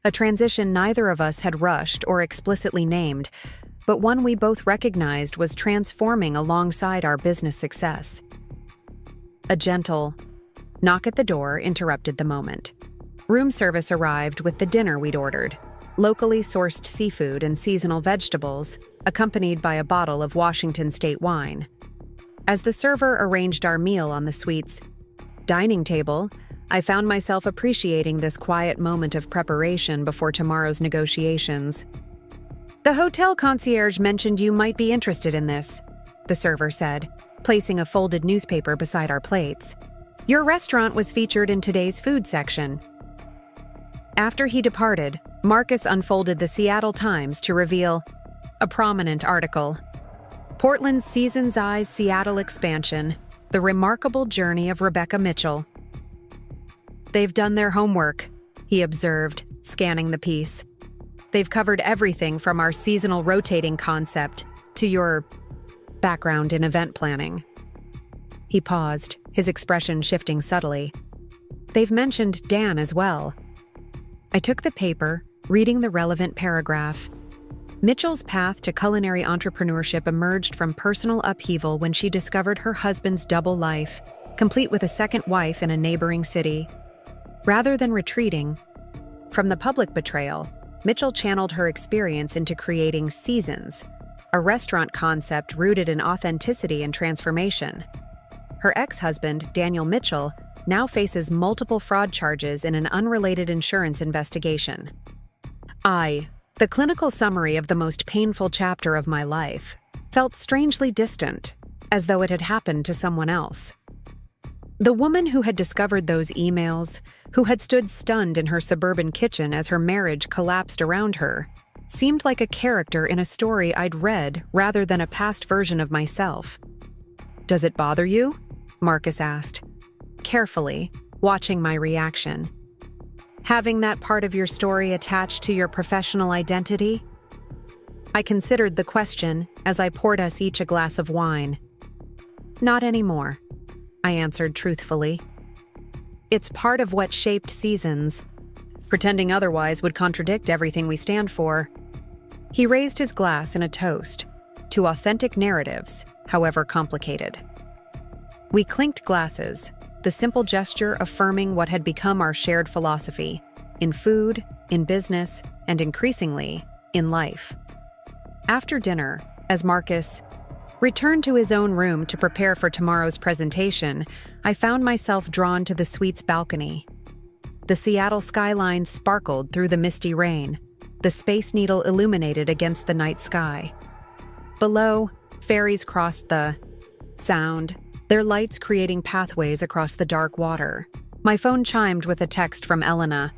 a transition neither of us had rushed or explicitly named, but one we both recognized was transforming alongside our business success. A gentle knock at the door interrupted the moment. Room service arrived with the dinner we'd ordered, locally sourced seafood and seasonal vegetables, accompanied by a bottle of Washington State wine. As the server arranged our meal on the suite's dining table, I found myself appreciating this quiet moment of preparation before tomorrow's negotiations. The hotel concierge mentioned you might be interested in this, the server said, placing a folded newspaper beside our plates. Your restaurant was featured in today's food section. After he departed, Marcus unfolded the Seattle Times to reveal a prominent article. Portland's Season's Eyes Seattle expansion, the remarkable journey of Rebecca Mitchell. They've done their homework, he observed, scanning the piece. They've covered everything from our seasonal rotating concept to your background in event planning. He paused, his expression shifting subtly. They've mentioned Dan as well. I took the paper, reading the relevant paragraph. Mitchell's path to culinary entrepreneurship emerged from personal upheaval when she discovered her husband's double life, complete with a second wife in a neighboring city. Rather than retreating from the public betrayal, Mitchell channeled her experience into creating Seasons, a restaurant concept rooted in authenticity and transformation. Her ex-husband, Daniel Mitchell, now faces multiple fraud charges in an unrelated insurance investigation. The clinical summary of the most painful chapter of my life, felt strangely distant, as though it had happened to someone else. The woman who had discovered those emails, who had stood stunned in her suburban kitchen as her marriage collapsed around her, seemed like a character in a story I'd read rather than a past version of myself. "Does it bother you?" Marcus asked, carefully, watching my reaction. "Having that part of your story attached to your professional identity?" I considered the question as I poured us each a glass of wine. "Not anymore," I answered truthfully. "It's part of what shaped Seasons. Pretending otherwise would contradict everything we stand for." He raised his glass in a toast to authentic narratives, however complicated. We clinked glasses, the simple gesture affirming what had become our shared philosophy, in food, in business, and increasingly, in life. After dinner, as Marcus returned to his own room to prepare for tomorrow's presentation, I found myself drawn to the suite's balcony. The Seattle skyline sparkled through the misty rain, the Space Needle illuminated against the night sky. Below, ferries crossed the Sound, their lights creating pathways across the dark water. My phone chimed with a text from Elena.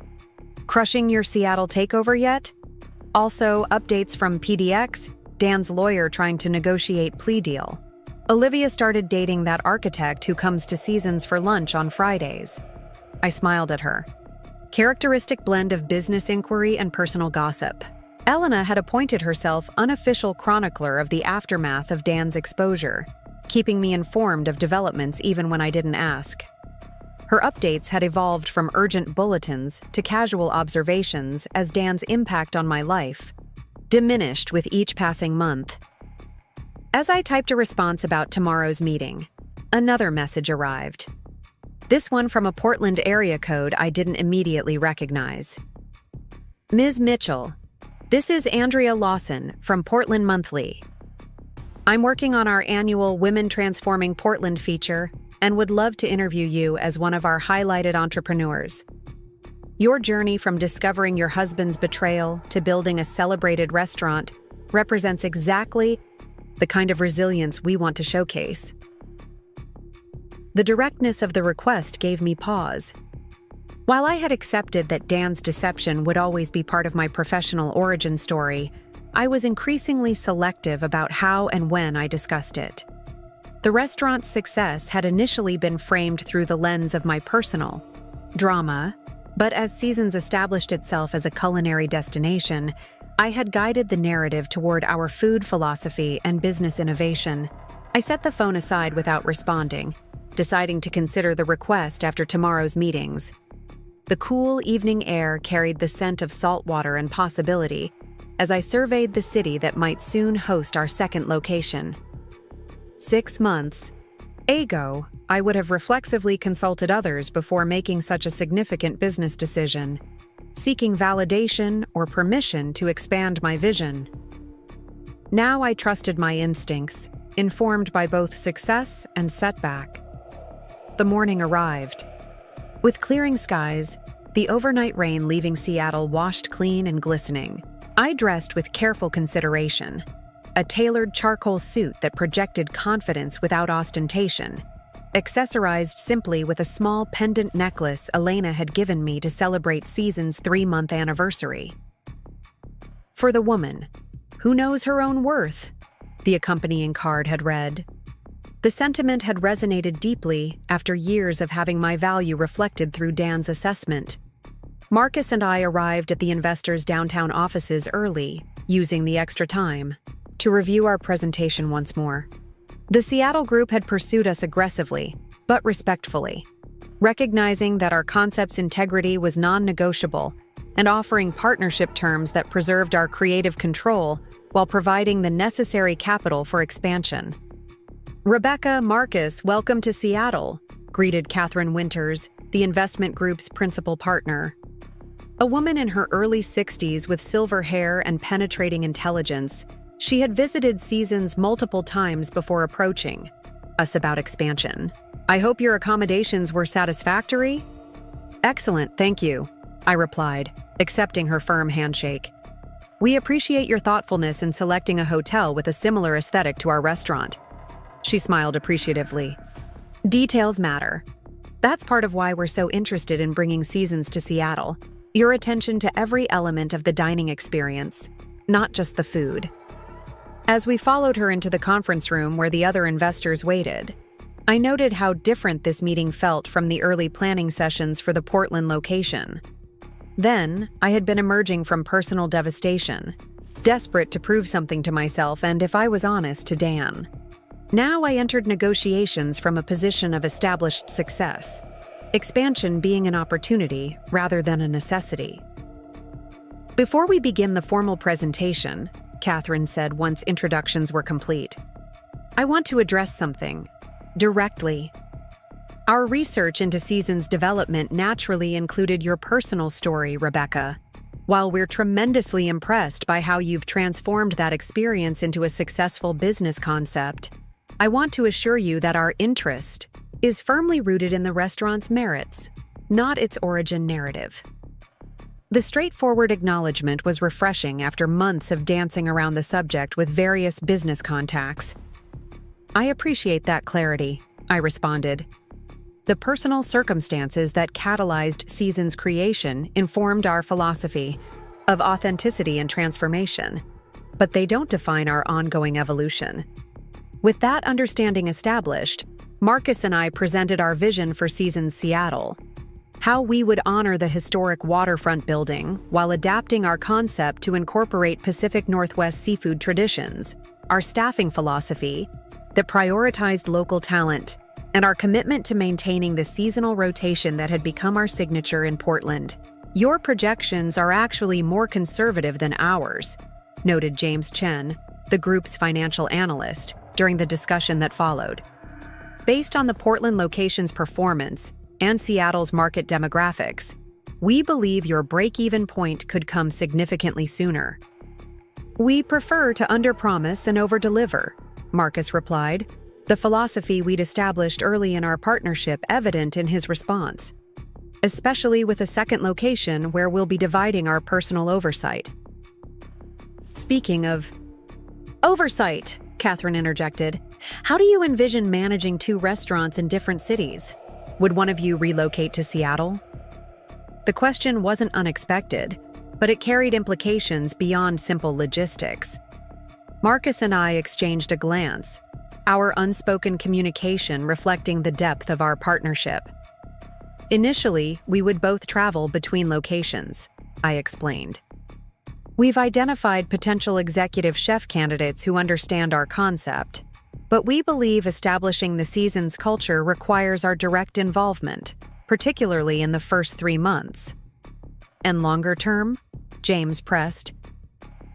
"Crushing your Seattle takeover yet? Also, updates from PDX, Dan's lawyer trying to negotiate plea deal. Olivia started dating that architect who comes to Seasons for lunch on Fridays." I smiled at her. Characteristic blend of business inquiry and personal gossip. Elena had appointed herself unofficial chronicler of the aftermath of Dan's exposure, keeping me informed of developments even when I didn't ask. Her updates had evolved from urgent bulletins to casual observations as Dan's impact on my life diminished with each passing month. As I typed a response about tomorrow's meeting, another message arrived. This one from a Portland area code I didn't immediately recognize. "Ms. Mitchell, this is Andrea Lawson from Portland Monthly. I'm working on our annual Women Transforming Portland feature and would love to interview you as one of our highlighted entrepreneurs. Your journey from discovering your husband's betrayal to building a celebrated restaurant represents exactly the kind of resilience we want to showcase." The directness of the request gave me pause. While I had accepted that Dan's deception would always be part of my professional origin story, I was increasingly selective about how and when I discussed it. The restaurant's success had initially been framed through the lens of my personal drama, but as Seasons established itself as a culinary destination, I had guided the narrative toward our food philosophy and business innovation. I set the phone aside without responding, deciding to consider the request after tomorrow's meetings. The cool evening air carried the scent of salt water and possibility as I surveyed the city that might soon host our second location. 6 months ago, I would have reflexively consulted others before making such a significant business decision, seeking validation or permission to expand my vision. Now I trusted my instincts, informed by both success and setback. The morning arrived. With clearing skies, the overnight rain leaving Seattle washed clean and glistening. I dressed with careful consideration, a tailored charcoal suit that projected confidence without ostentation, accessorized simply with a small pendant necklace Elena had given me to celebrate Season's 3-month anniversary. For the woman, who knows her own worth, the accompanying card had read. The sentiment had resonated deeply after years of having my value reflected through Dan's assessment. Marcus and I arrived at the investors' downtown offices early, using the extra time to review our presentation once more. The Seattle group had pursued us aggressively, but respectfully, recognizing that our concept's integrity was non-negotiable and offering partnership terms that preserved our creative control while providing the necessary capital for expansion. Rebecca, Marcus, welcome to Seattle, greeted Catherine Winters, the investment group's principal partner. A woman in her early 60s with silver hair and penetrating intelligence, she had visited Seasons multiple times before approaching us about expansion. I hope your accommodations were satisfactory? Excellent, thank you, I replied, accepting her firm handshake. We appreciate your thoughtfulness in selecting a hotel with a similar aesthetic to our restaurant. She smiled appreciatively. Details matter. That's part of why we're so interested in bringing Seasons to Seattle. Your attention to every element of the dining experience, not just the food. As we followed her into the conference room where the other investors waited, I noted how different this meeting felt from the early planning sessions for the Portland location. Then, I had been emerging from personal devastation, desperate to prove something to myself and, if I was honest, to Dan. Now I entered negotiations from a position of established success, expansion being an opportunity rather than a necessity. Before we begin the formal presentation, Catherine said once introductions were complete, I want to address something, directly. Our research into Season's development naturally included your personal story, Rebecca. While we're tremendously impressed by how you've transformed that experience into a successful business concept, I want to assure you that our interest is firmly rooted in the restaurant's merits, not its origin narrative. The straightforward acknowledgement was refreshing after months of dancing around the subject with various business contacts. I appreciate that clarity, I responded. The personal circumstances that catalyzed Season's creation informed our philosophy of authenticity and transformation, but they don't define our ongoing evolution. With that understanding established, Marcus and I presented our vision for Seasons Seattle, how we would honor the historic waterfront building while adapting our concept to incorporate Pacific Northwest seafood traditions, our staffing philosophy that prioritized local talent, and our commitment to maintaining the seasonal rotation that had become our signature in Portland. Your projections are actually more conservative than ours, noted James Chen, the group's financial analyst, during the discussion that followed. Based on the Portland location's performance and Seattle's market demographics, we believe your break-even point could come significantly sooner. We prefer to underpromise and overdeliver, Marcus replied, the philosophy we'd established early in our partnership evident in his response, especially with a second location where we'll be dividing our personal oversight. Speaking of oversight, Catherine interjected, how do you envision managing 2 restaurants in different cities? Would one of you relocate to Seattle? The question wasn't unexpected, but it carried implications beyond simple logistics. Marcus and I exchanged a glance, our unspoken communication reflecting the depth of our partnership. Initially, we would both travel between locations, I explained. We've identified potential executive chef candidates who understand our concept, but we believe establishing the Seasons culture requires our direct involvement, particularly in the first 3 months. And longer term? James pressed.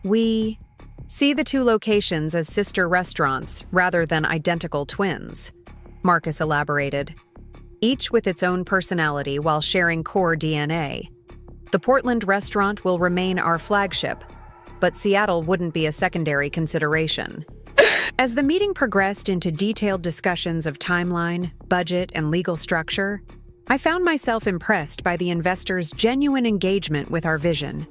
We see the 2 locations as sister restaurants rather than identical twins, Marcus elaborated, each with its own personality while sharing core DNA. The Portland restaurant will remain our flagship, but Seattle wouldn't be a secondary consideration. As the meeting progressed into detailed discussions of timeline, budget, and legal structure, I found myself impressed by the investors' genuine engagement with our vision.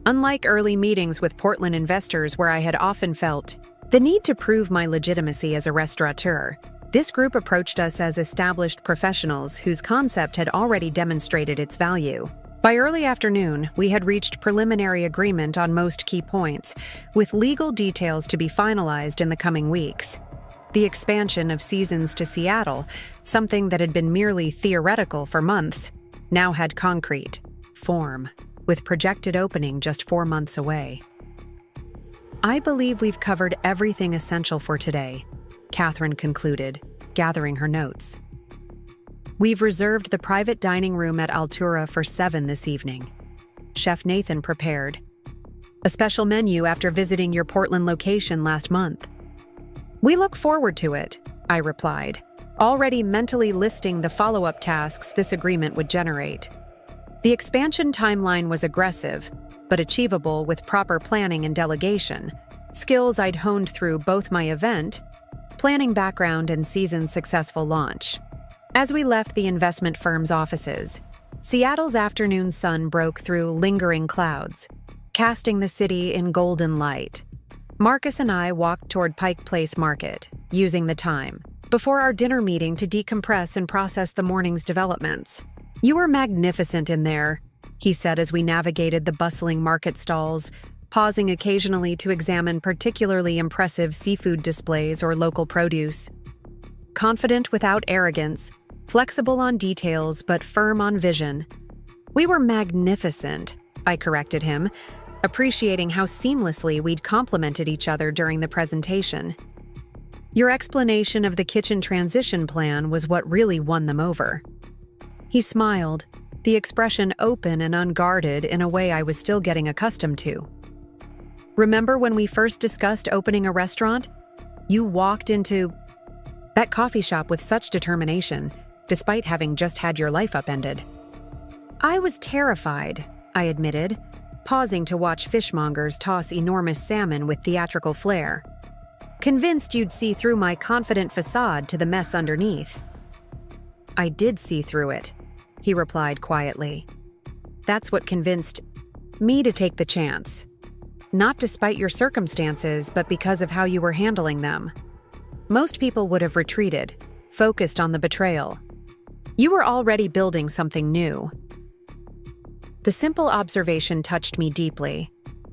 Unlike early meetings with Portland investors where I had often felt the need to prove my legitimacy as a restaurateur, This group approached us as established professionals whose concept had already demonstrated its value. By early afternoon, we had reached preliminary agreement on most key points, with legal details to be finalized in the coming weeks. The expansion of Seasons to Seattle, something that had been merely theoretical for months, now had concrete form, with projected opening just 4 months away. I believe we've covered everything essential for today, Catherine concluded, gathering her notes. We've reserved the private dining room at Altura for 7 this evening. Chef Nathan prepared a special menu after visiting your Portland location last month. We look forward to it, I replied, already mentally listing the follow-up tasks this agreement would generate. The expansion timeline was aggressive, but achievable with proper planning and delegation, skills I'd honed through both my event, planning background, and Season's successful launch. As we left the investment firm's offices, Seattle's afternoon sun broke through lingering clouds, casting the city in golden light. Marcus and I walked toward Pike Place Market, using the time before our dinner meeting to decompress and process the morning's developments. "You were magnificent in there," he said as we navigated the bustling market stalls, pausing occasionally to examine particularly impressive seafood displays or local produce. Confident without arrogance, flexible on details but firm on vision. "We were magnificent," I corrected him, appreciating how seamlessly we'd complemented each other during the presentation. Your explanation of the kitchen transition plan was what really won them over. He smiled, the expression open and unguarded in a way I was still getting accustomed to. "Remember when we first discussed opening a restaurant? You walked into that coffee shop with such determination, despite having just had your life upended." "I was terrified," I admitted, pausing to watch fishmongers toss enormous salmon with theatrical flair. "Convinced you'd see through my confident facade to the mess underneath." "I did see through it," he replied quietly. "That's what convinced me to take the chance. Not despite your circumstances, but because of how you were handling them. Most people would have retreated, focused on the betrayal. You were already building something new." The simple observation touched me deeply.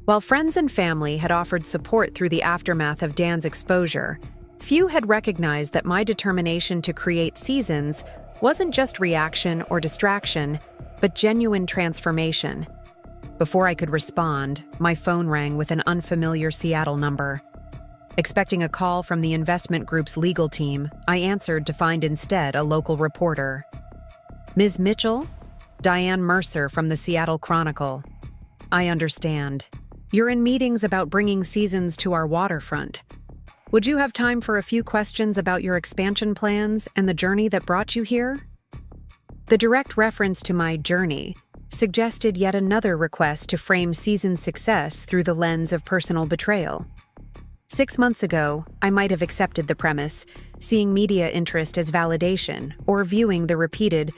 While friends and family had offered support through the aftermath of Dan's exposure, few had recognized that my determination to create Seasons wasn't just reaction or distraction, but genuine transformation. Before I could respond, my phone rang with an unfamiliar Seattle number. Expecting a call from the investment group's legal team, I answered to find instead a local reporter. "Ms. Mitchell? Diane Mercer from the Seattle Chronicle. I understand. You're in meetings about bringing Seasons to our waterfront. Would you have time for a few questions about your expansion plans and the journey that brought you here?" The direct reference to my journey suggested yet another request to frame Seasons' success through the lens of personal betrayal. 6 months ago, I might have accepted the premise, seeing media interest as validation or viewing the repeated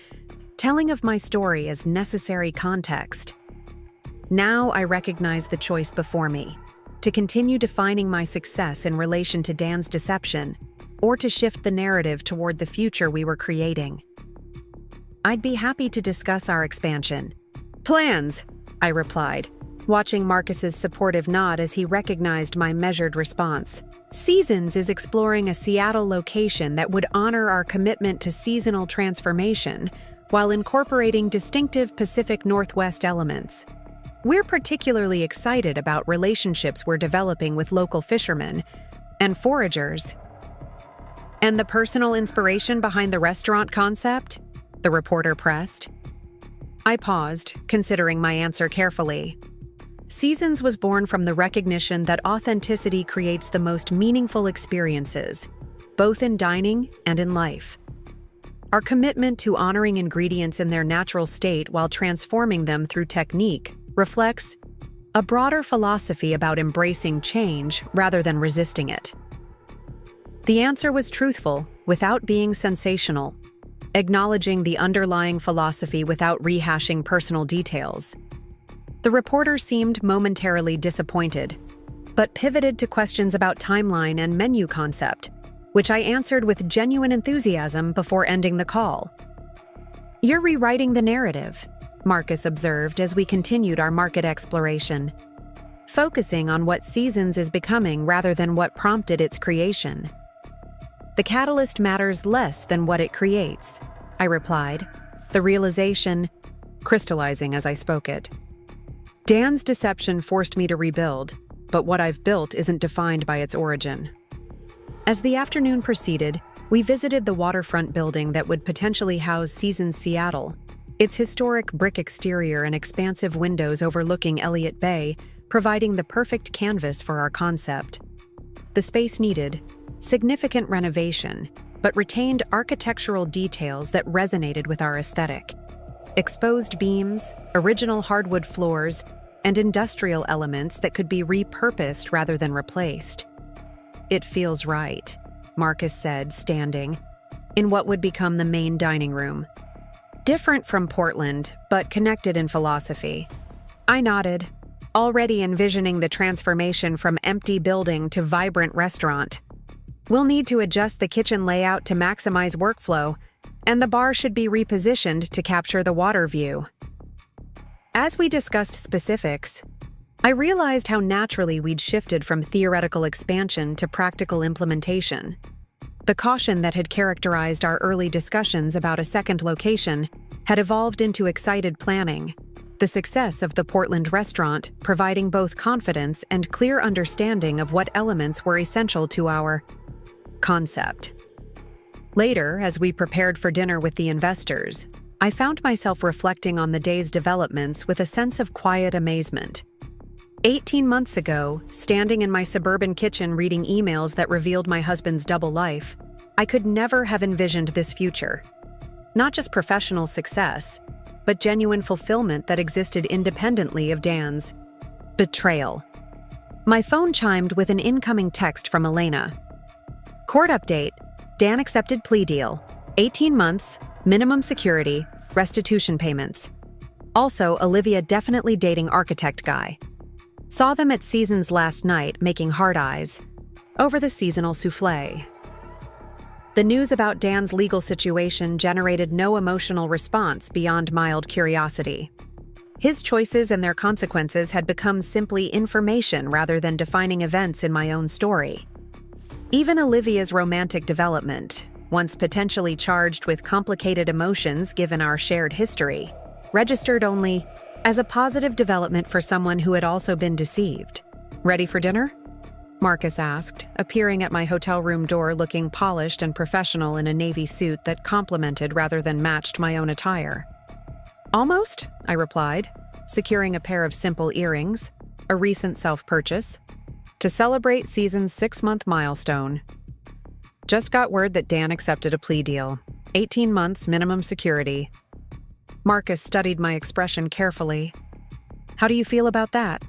telling of my story as necessary context. Now I recognize the choice before me, to continue defining my success in relation to Dan's deception, or to shift the narrative toward the future we were creating. "I'd be happy to discuss our expansion plans," I replied, watching Marcus's supportive nod as he recognized my measured response. "Seasons is exploring a Seattle location that would honor our commitment to seasonal transformation while incorporating distinctive Pacific Northwest elements. We're particularly excited about relationships we're developing with local fishermen and foragers." "And the personal inspiration behind the restaurant concept?" the reporter pressed. I paused, considering my answer carefully. Seasons was born from the recognition that authenticity creates the most meaningful experiences, both in dining and in life. Our commitment to honoring ingredients in their natural state while transforming them through technique reflects a broader philosophy about embracing change rather than resisting it. The answer was truthful without being sensational, acknowledging the underlying philosophy without rehashing personal details. The reporter seemed momentarily disappointed, but pivoted to questions about timeline and menu concept. which I answered with genuine enthusiasm before ending the call. "You're rewriting the narrative," Marcus observed as we continued our market exploration, focusing on what Seasons is becoming rather than what prompted its creation. "The catalyst matters less than what it creates," I replied, the realization crystallizing as I spoke it. Dan's deception forced me to rebuild, but what I've built isn't defined by its origin. As the afternoon proceeded, we visited the waterfront building that would potentially house Seasons Seattle. Its historic brick exterior and expansive windows overlooking Elliott Bay, providing the perfect canvas for our concept. The space needed significant renovation, but retained architectural details that resonated with our aesthetic. Exposed beams, original hardwood floors, and industrial elements that could be repurposed rather than replaced. "It feels right," Marcus said, standing, in what would become the main dining room. "Different from Portland, but connected in philosophy." I nodded, already envisioning the transformation from empty building to vibrant restaurant. "We'll need to adjust the kitchen layout to maximize workflow, and the bar should be repositioned to capture the water view." As we discussed specifics, I realized how naturally we'd shifted from theoretical expansion to practical implementation. The caution that had characterized our early discussions about a second location had evolved into excited planning, the success of the Portland restaurant providing both confidence and clear understanding of what elements were essential to our concept. Later, as we prepared for dinner with the investors, I found myself reflecting on the day's developments with a sense of quiet amazement. 18 months ago, standing in my suburban kitchen reading emails that revealed my husband's double life, I could never have envisioned this future. Not just professional success, but genuine fulfillment that existed independently of Dan's betrayal. My phone chimed with an incoming text from Elena. "Court update. Dan accepted plea deal. 18 months, minimum security, restitution payments. Also, Olivia definitely dating architect guy. Saw them at Seasons last night making hard eyes over the seasonal soufflé." The news about Dan's legal situation generated no emotional response beyond mild curiosity. His choices and their consequences had become simply information rather than defining events in my own story. Even Olivia's romantic development, once potentially charged with complicated emotions given our shared history, registered only as a positive development for someone who had also been deceived. "Ready for dinner?" Marcus asked, appearing at my hotel room door looking polished and professional in a navy suit that complemented rather than matched my own attire. "Almost," I replied, securing a pair of simple earrings, a recent self-purchase, to celebrate Season's 6-month milestone. "Just got word that Dan accepted a plea deal. 18 months minimum security." Marcus studied my expression carefully. "How do you feel about that?"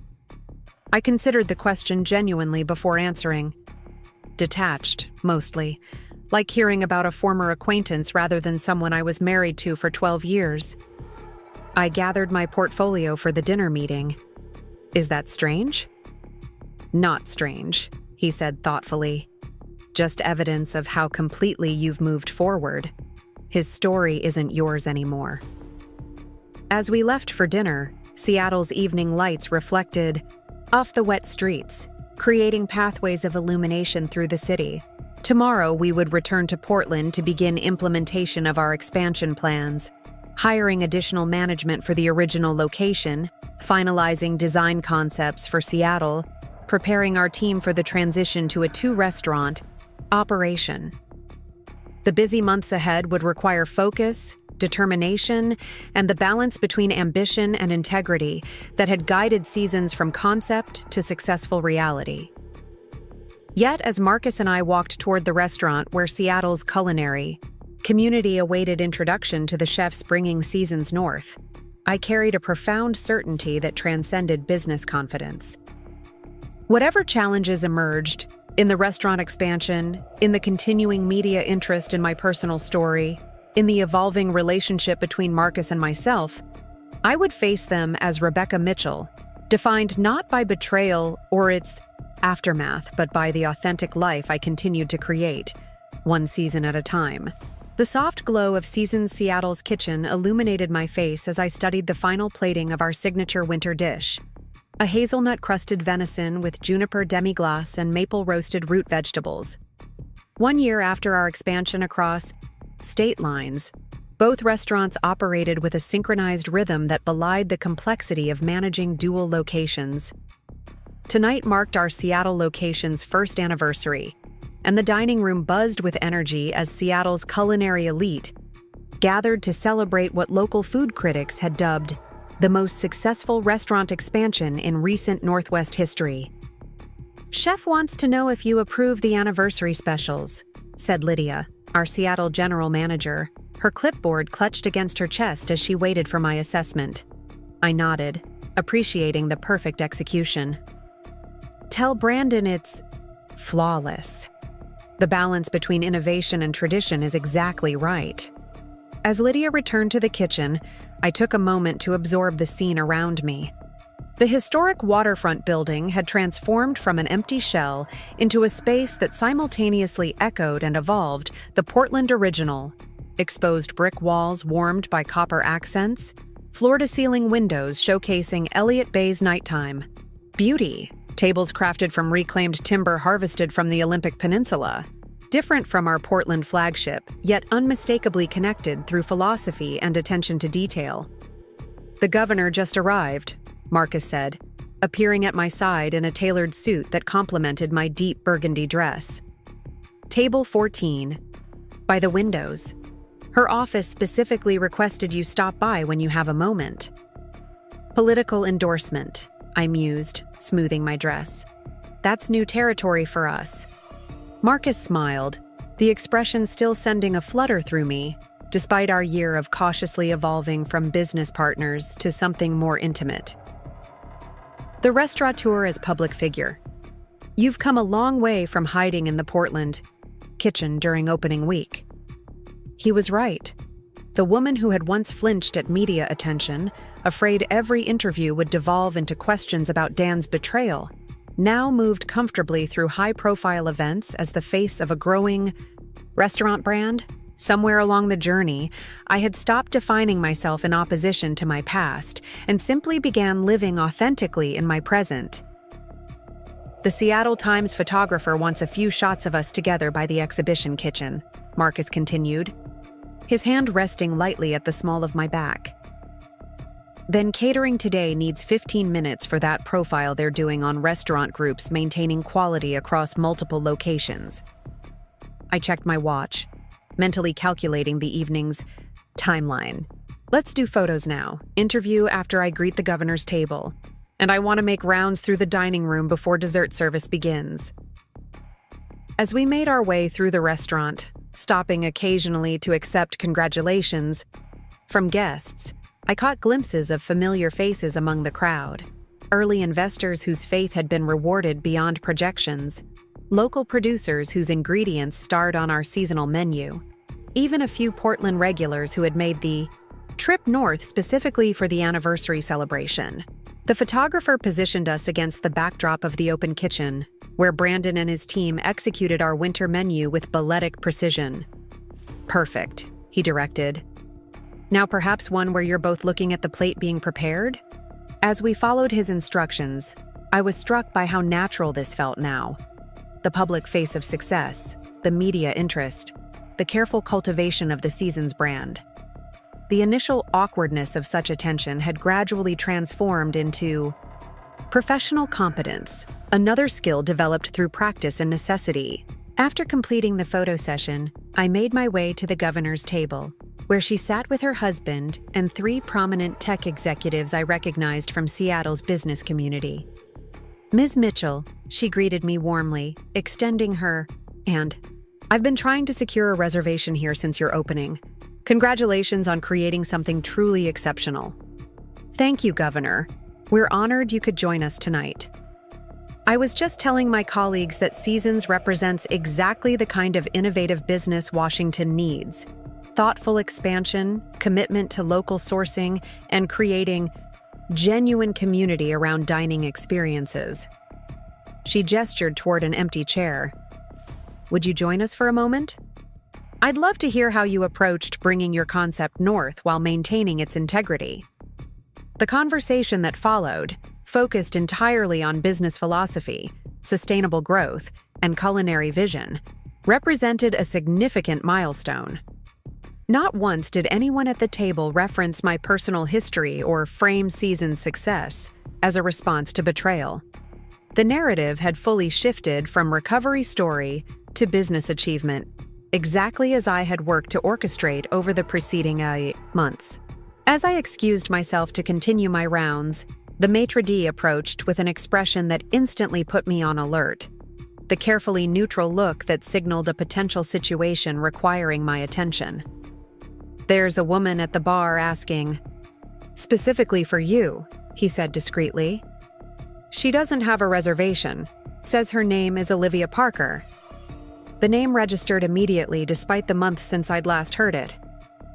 I considered the question genuinely before answering. Detached, mostly, like hearing about a former acquaintance rather than someone I was married to for 12 years. I gathered my portfolio for the dinner meeting. "Is that strange?" "Not strange," he said thoughtfully. "Just evidence of how completely you've moved forward. His story isn't yours anymore." As we left for dinner, Seattle's evening lights reflected off the wet streets, creating pathways of illumination through the city. Tomorrow, we would return to Portland to begin implementation of our expansion plans, hiring additional management for the original location, finalizing design concepts for Seattle, preparing our team for the transition to a 2-restaurant operation. The busy months ahead would require focus, determination, and the balance between ambition and integrity that had guided Seasons from concept to successful reality. Yet, as Marcus and I walked toward the restaurant where Seattle's culinary community awaited introduction to the chefs bringing Seasons north, I carried a profound certainty that transcended business confidence. Whatever challenges emerged, in the restaurant expansion, in the continuing media interest in my personal story, in the evolving relationship between Marcus and myself, I would face them as Rebecca Mitchell, defined not by betrayal or its aftermath, but by the authentic life I continued to create, one season at a time. The soft glow of Seasons Seattle's kitchen illuminated my face as I studied the final plating of our signature winter dish. A hazelnut-crusted venison with juniper demi-glace and maple-roasted root vegetables. 1 year after our expansion across state lines, both restaurants operated with a synchronized rhythm that belied the complexity of managing dual locations. Tonight marked our Seattle location's first anniversary, and the dining room buzzed with energy as Seattle's culinary elite gathered to celebrate what local food critics had dubbed the most successful restaurant expansion in recent Northwest history. "Chef wants to know if you approve the anniversary specials," said Lydia, our Seattle general manager, her clipboard clutched against her chest as she waited for my assessment. I nodded, appreciating the perfect execution. "Tell Brandon it's flawless. The balance between innovation and tradition is exactly right." As Lydia returned to the kitchen, I took a moment to absorb the scene around me. The historic waterfront building had transformed from an empty shell into a space that simultaneously echoed and evolved the Portland original. Exposed brick walls warmed by copper accents, floor-to-ceiling windows showcasing Elliott Bay's nighttime beauty, tables crafted from reclaimed timber harvested from the Olympic Peninsula. Different from our Portland flagship, yet unmistakably connected through philosophy and attention to detail. "The governor just arrived," Marcus said, appearing at my side in a tailored suit that complemented my deep burgundy dress. "Table 14. By the windows. Her office specifically requested you stop by when you have a moment." "Political endorsement," I mused, smoothing my dress. "That's new territory for us." Marcus smiled, the expression still sending a flutter through me, despite our year of cautiously evolving from business partners to something more intimate. "The restaurateur as public figure. You've come a long way from hiding in the Portland kitchen during opening week." He was right. The woman who had once flinched at media attention, afraid every interview would devolve into questions about Dan's betrayal, now moved comfortably through high-profile events as the face of a growing restaurant brand. Somewhere along the journey, I had stopped defining myself in opposition to my past and simply began living authentically in my present. "The Seattle Times photographer wants a few shots of us together by the exhibition kitchen," Marcus continued, his hand resting lightly at the small of my back. "Then catering today needs 15 minutes for that profile they're doing on restaurant groups maintaining quality across multiple locations." I checked my watch, mentally calculating the evening's timeline. "Let's do photos now. Interview after I greet the governor's table. And I want to make rounds through the dining room before dessert service begins." As we made our way through the restaurant, stopping occasionally to accept congratulations from guests, I caught glimpses of familiar faces among the crowd. Early investors whose faith had been rewarded beyond projections, local producers whose ingredients starred on our seasonal menu, even a few Portland regulars who had made the trip north specifically for the anniversary celebration. The photographer positioned us against the backdrop of the open kitchen, where Brandon and his team executed our winter menu with balletic precision. "Perfect," he directed. "Now perhaps one where you're both looking at the plate being prepared?" As we followed his instructions, I was struck by how natural this felt now. The public face of success, the media interest, the careful cultivation of the Seasons brand. The initial awkwardness of such attention had gradually transformed into professional competence, another skill developed through practice and necessity. After completing the photo session, I made my way to the governor's table, where she sat with her husband and 3 prominent tech executives I recognized from Seattle's business community. "Ms. Mitchell," she greeted me warmly, extending her hand. "I've been trying to secure a reservation here since your opening. Congratulations on creating something truly exceptional." "Thank you, Governor. We're honored you could join us tonight." I was just telling my colleagues that Seasons represents exactly the kind of innovative business Washington needs. Thoughtful expansion, commitment to local sourcing, and creating genuine community around dining experiences. She gestured toward an empty chair. "Would you join us for a moment?" I'd love to hear how you approached bringing your concept north while maintaining its integrity. The conversation that followed focused entirely on business philosophy, sustainable growth, and culinary vision, represented a significant milestone. Not once did anyone at the table reference my personal history or frame season's success as a response to betrayal. The narrative had fully shifted from recovery story to business achievement, exactly as I had worked to orchestrate over the preceding months. As I excused myself to continue my rounds, the maître d' approached with an expression that instantly put me on alert, the carefully neutral look that signaled a potential situation requiring my attention. "There's a woman at the bar asking, 'Specifically for you,' he said discreetly. 'She doesn't have a reservation, says her name is Olivia Parker.'" The name registered immediately despite the months since I'd last heard it.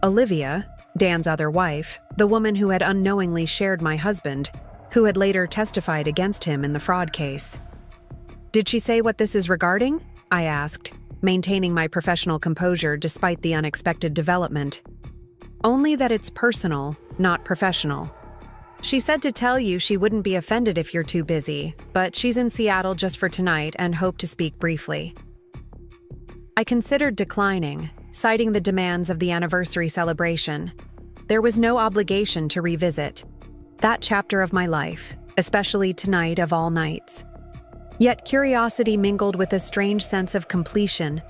Olivia, Dan's other wife, the woman who had unknowingly shared my husband, who had later testified against him in the fraud case. "Did she say what this is regarding?" I asked, maintaining my professional composure despite the unexpected development. "Only that it's personal, not professional. She said to tell you she wouldn't be offended if you're too busy, but she's in Seattle just for tonight and hoped to speak briefly." I considered declining, citing the demands of the anniversary celebration. There was no obligation to revisit that chapter of my life, especially tonight of all nights. Yet curiosity mingled with a strange sense of completion,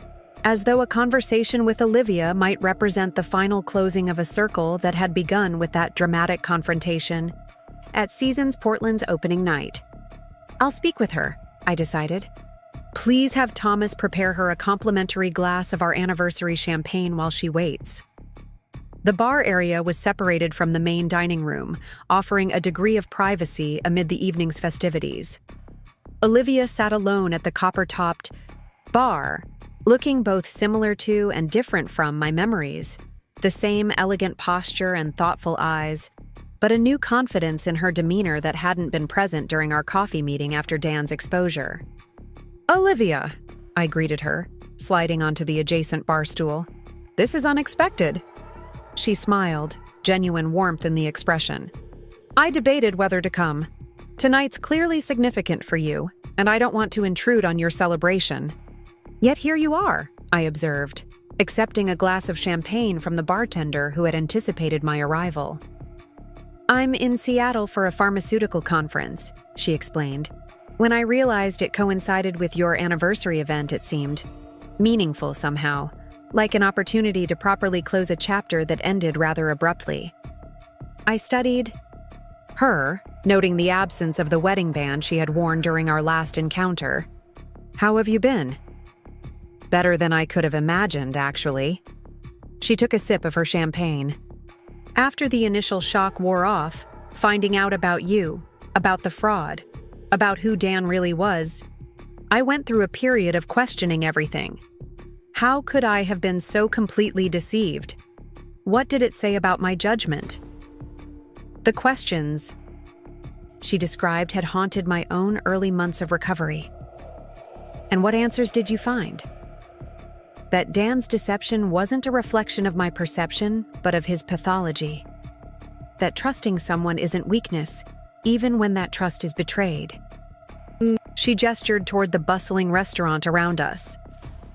as though a conversation with Olivia might represent the final closing of a circle that had begun with that dramatic confrontation at Seasons Portland's opening night. "I'll speak with her," I decided. "Please have Thomas prepare her a complimentary glass of our anniversary champagne while she waits." The bar area was separated from the main dining room, offering a degree of privacy amid the evening's festivities. Olivia sat alone at the copper-topped bar, looking both similar to and different from my memories, the same elegant posture and thoughtful eyes, but a new confidence in her demeanor that hadn't been present during our coffee meeting after Dan's exposure. "Olivia," I greeted her, sliding onto the adjacent bar stool. "This is unexpected." She smiled, genuine warmth in the expression. "I debated whether to come. Tonight's clearly significant for you, and I don't want to intrude on your celebration. Yet here you are," I observed, accepting a glass of champagne from the bartender who had anticipated my arrival. "I'm in Seattle for a pharmaceutical conference," she explained. "When I realized it coincided with your anniversary event, it seemed meaningful somehow, like an opportunity to properly close a chapter that ended rather abruptly." I studied her, noting the absence of the wedding band she had worn during our last encounter. "How have you been?" "Better than I could have imagined, actually." She took a sip of her champagne. "After the initial shock wore off, finding out about you, about the fraud, about who Dan really was, I went through a period of questioning everything. How could I have been so completely deceived? What did it say about my judgment?" The questions she described had haunted my own early months of recovery. "And what answers did you find?" That Dan's deception wasn't a reflection of my perception, but of his pathology. That trusting someone isn't weakness, even when that trust is betrayed. She gestured toward the bustling restaurant around us.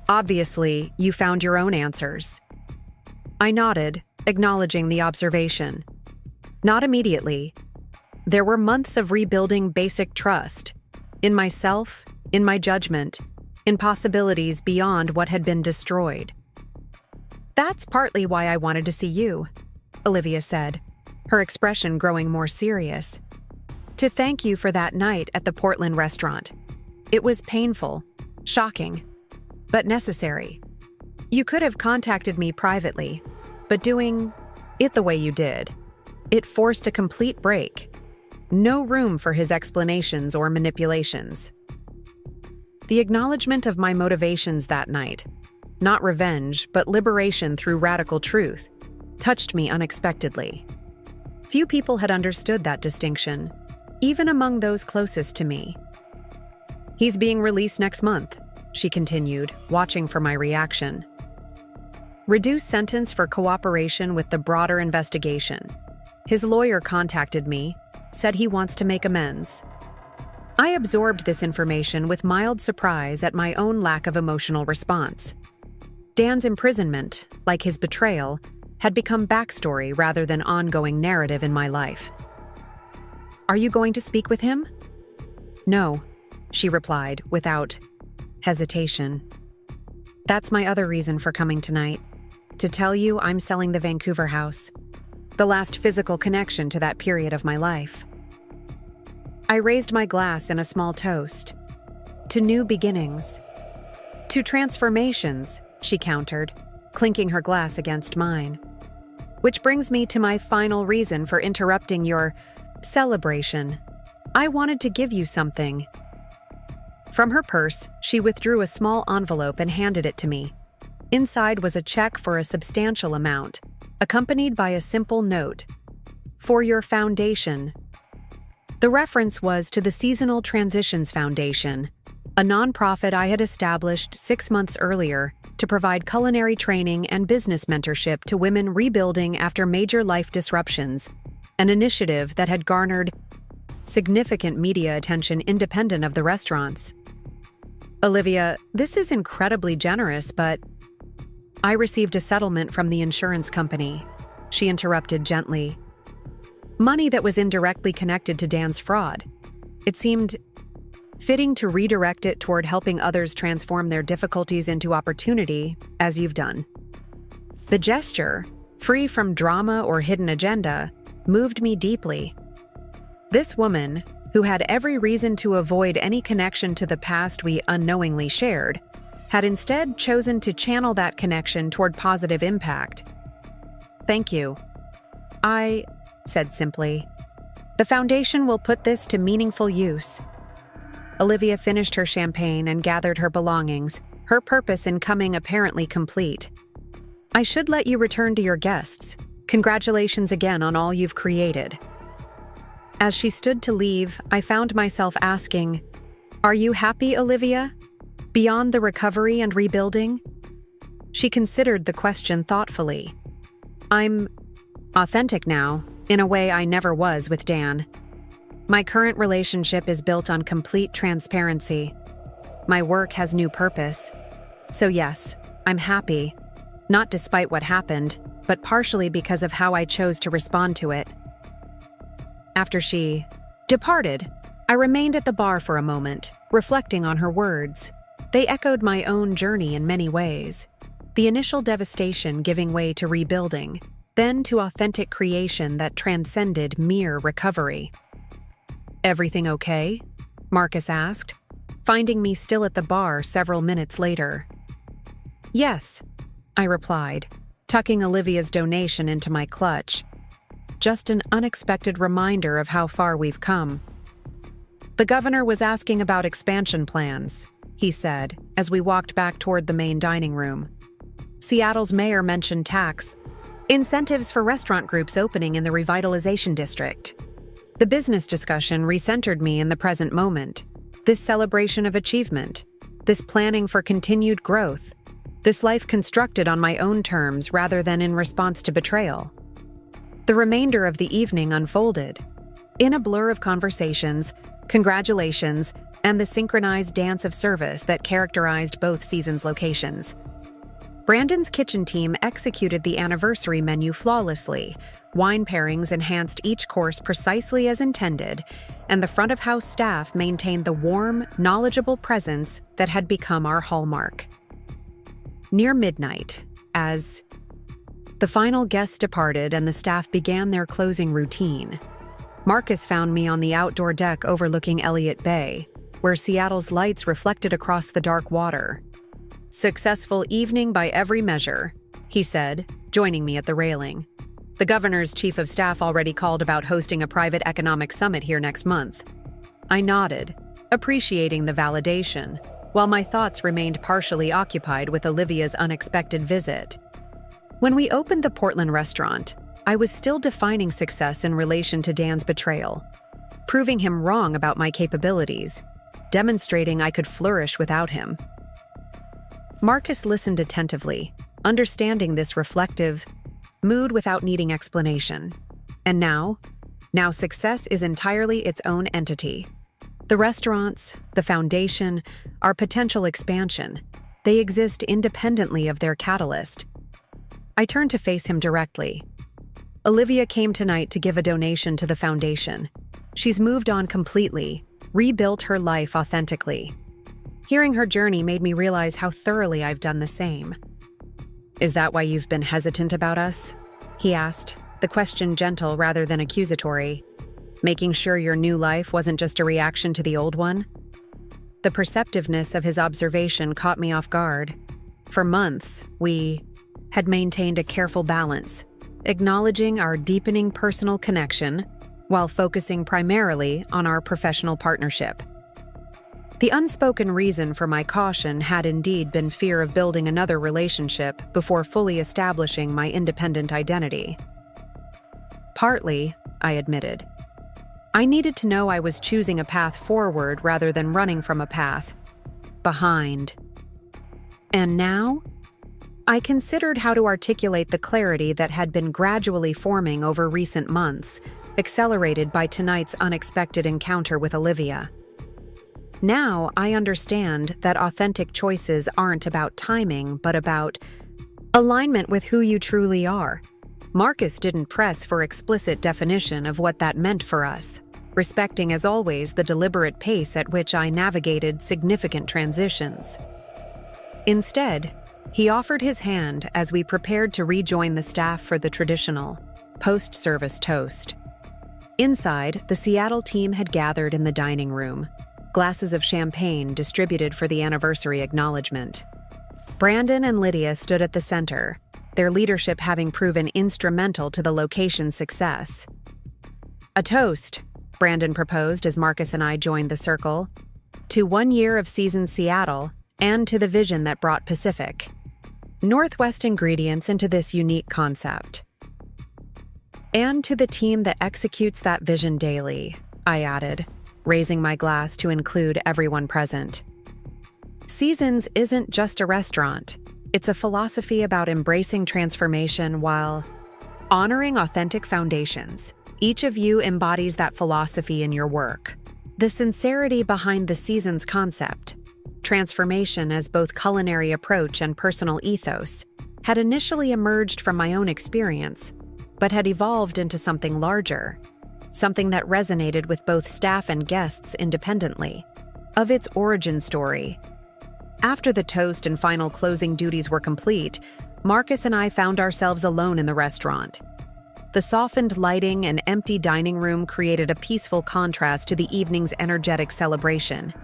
"Obviously, you found your own answers." I nodded, acknowledging the observation. Not immediately. There were months of rebuilding basic trust, in myself, in my judgment, in possibilities beyond what had been destroyed. "That's partly why I wanted to see you," Olivia said, her expression growing more serious. "To thank you for that night at the Portland restaurant. It was painful, shocking, but necessary. You could have contacted me privately, but doing it the way you did, it forced a complete break. No room for his explanations or manipulations." The acknowledgement of my motivations that night, not revenge, but liberation through radical truth, touched me unexpectedly. Few people had understood that distinction, even among those closest to me. "He's being released next month," she continued, watching for my reaction. Reduce sentence for cooperation with the broader investigation. His lawyer contacted me, said he wants to make amends. I absorbed this information with mild surprise at my own lack of emotional response. Dan's imprisonment, like his betrayal, had become backstory rather than ongoing narrative in my life. "Are you going to speak with him?" "No," she replied without hesitation. "That's my other reason for coming tonight. To tell you I'm selling the Vancouver house, the last physical connection to that period of my life." I raised my glass in a small toast. "To new beginnings." "To transformations," she countered, clinking her glass against mine. "Which brings me to my final reason for interrupting your celebration. I wanted to give you something." From her purse, she withdrew a small envelope and handed it to me. Inside was a check for a substantial amount, accompanied by a simple note, "For your foundation." The reference was to the Seasonal Transitions Foundation, a nonprofit I had established 6 months earlier to provide culinary training and business mentorship to women rebuilding after major life disruptions, an initiative that had garnered significant media attention independent of the restaurants. "Olivia, this is incredibly generous, but—" "I received a settlement from the insurance company," she interrupted gently. "Money that was indirectly connected to Dan's fraud. It seemed fitting to redirect it toward helping others transform their difficulties into opportunity, as you've done." The gesture, free from drama or hidden agenda, moved me deeply. This woman, who had every reason to avoid any connection to the past we unknowingly shared, had instead chosen to channel that connection toward positive impact. "Thank you," I said simply. "The foundation will put this to meaningful use." Olivia finished her champagne and gathered her belongings, her purpose in coming apparently complete. "I should let you return to your guests. Congratulations again on all you've created." As she stood to leave, I found myself asking, "Are you happy, Olivia? Beyond the recovery and rebuilding?" She considered the question thoughtfully. "I'm authentic now, in a way I never was with Dan. My current relationship is built on complete transparency. My work has new purpose. So yes, I'm happy, not despite what happened, but partially because of how I chose to respond to it." After she departed, I remained at the bar for a moment, reflecting on her words. They echoed my own journey in many ways. The initial devastation giving way to rebuilding, then to authentic creation that transcended mere recovery. "Everything okay?" Marcus asked, finding me still at the bar several minutes later. "Yes," I replied, tucking Olivia's donation into my clutch. "Just an unexpected reminder of how far we've come." "The governor was asking about expansion plans," he said, as we walked back toward the main dining room. "Seattle's mayor mentioned tax incentives for restaurant groups opening in the revitalization district." The business discussion recentered me in the present moment. This celebration of achievement, this planning for continued growth, this life constructed on my own terms rather than in response to betrayal. The remainder of the evening unfolded in a blur of conversations, congratulations, and the synchronized dance of service that characterized both seasons' locations. Brandon's kitchen team executed the anniversary menu flawlessly. Wine pairings enhanced each course precisely as intended, and the front-of-house staff maintained the warm, knowledgeable presence that had become our hallmark. Near midnight, as the final guests departed and the staff began their closing routine, Marcus found me on the outdoor deck overlooking Elliott Bay, where Seattle's lights reflected across the dark water. "Successful evening by every measure," he said, joining me at the railing. "The governor's chief of staff already called about hosting a private economic summit here next month." I nodded, appreciating the validation, while my thoughts remained partially occupied with Olivia's unexpected visit. When we opened the Portland restaurant, I was still defining success in relation to Dan's betrayal, proving him wrong about my capabilities, demonstrating I could flourish without him. Marcus listened attentively, understanding this reflective mood without needing explanation. And now success is entirely its own entity. The restaurants, the foundation, our potential expansion, they exist independently of their catalyst. I turned to face him directly. Olivia came tonight to give a donation to the foundation. She's moved on completely, rebuilt her life authentically. Hearing her journey made me realize how thoroughly I've done the same. "Is that why you've been hesitant about us?" he asked, the question gentle rather than accusatory. "Making sure your new life wasn't just a reaction to the old one?" The perceptiveness of his observation caught me off guard. For months, we had maintained a careful balance, acknowledging our deepening personal connection while focusing primarily on our professional partnership. The unspoken reason for my caution had indeed been fear of building another relationship before fully establishing my independent identity. Partly, I admitted. I needed to know I was choosing a path forward rather than running from a path behind. And now? I considered how to articulate the clarity that had been gradually forming over recent months, accelerated by tonight's unexpected encounter with Olivia. Now I understand that authentic choices aren't about timing, but about alignment with who you truly are. Marcus didn't press for explicit definition of what that meant for us, respecting as always the deliberate pace at which I navigated significant transitions. Instead, he offered his hand as we prepared to rejoin the staff for the traditional post-service toast. Inside, the Seattle team had gathered in the dining room, glasses of champagne distributed for the anniversary acknowledgement. Brandon and Lydia stood at the center, their leadership having proven instrumental to the location's success. "A toast," Brandon proposed as Marcus and I joined the circle, "to 1 year of Seasons Seattle and to the vision that brought Pacific Northwest ingredients into this unique concept. And to the team that executes that vision daily," I added, raising my glass to include everyone present. Seasons isn't just a restaurant. It's a philosophy about embracing transformation while honoring authentic foundations. Each of you embodies that philosophy in your work. The sincerity behind the Seasons concept, transformation as both culinary approach and personal ethos, had initially emerged from my own experience, but had evolved into something larger, something that resonated with both staff and guests independently of its origin story. After the toast and final closing duties were complete, Marcus and I found ourselves alone in the restaurant. The softened lighting and empty dining room created a peaceful contrast to the evening's energetic celebration.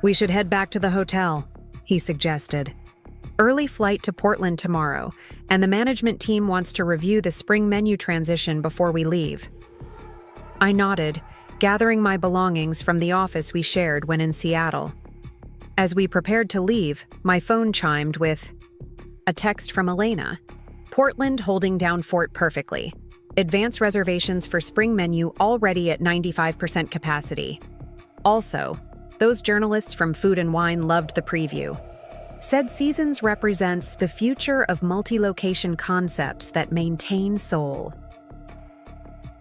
"We should head back to the hotel," he suggested. "Early flight to Portland tomorrow, and the management team wants to review the spring menu transition before we leave." I nodded, gathering my belongings from the office we shared when in Seattle. As we prepared to leave, my phone chimed with a text from Elena. "Portland holding down fort perfectly. Advance reservations for spring menu already at 95% capacity. Also, those journalists from Food and Wine loved the preview. Said Seasons represents the future of multi-location concepts that maintain soul."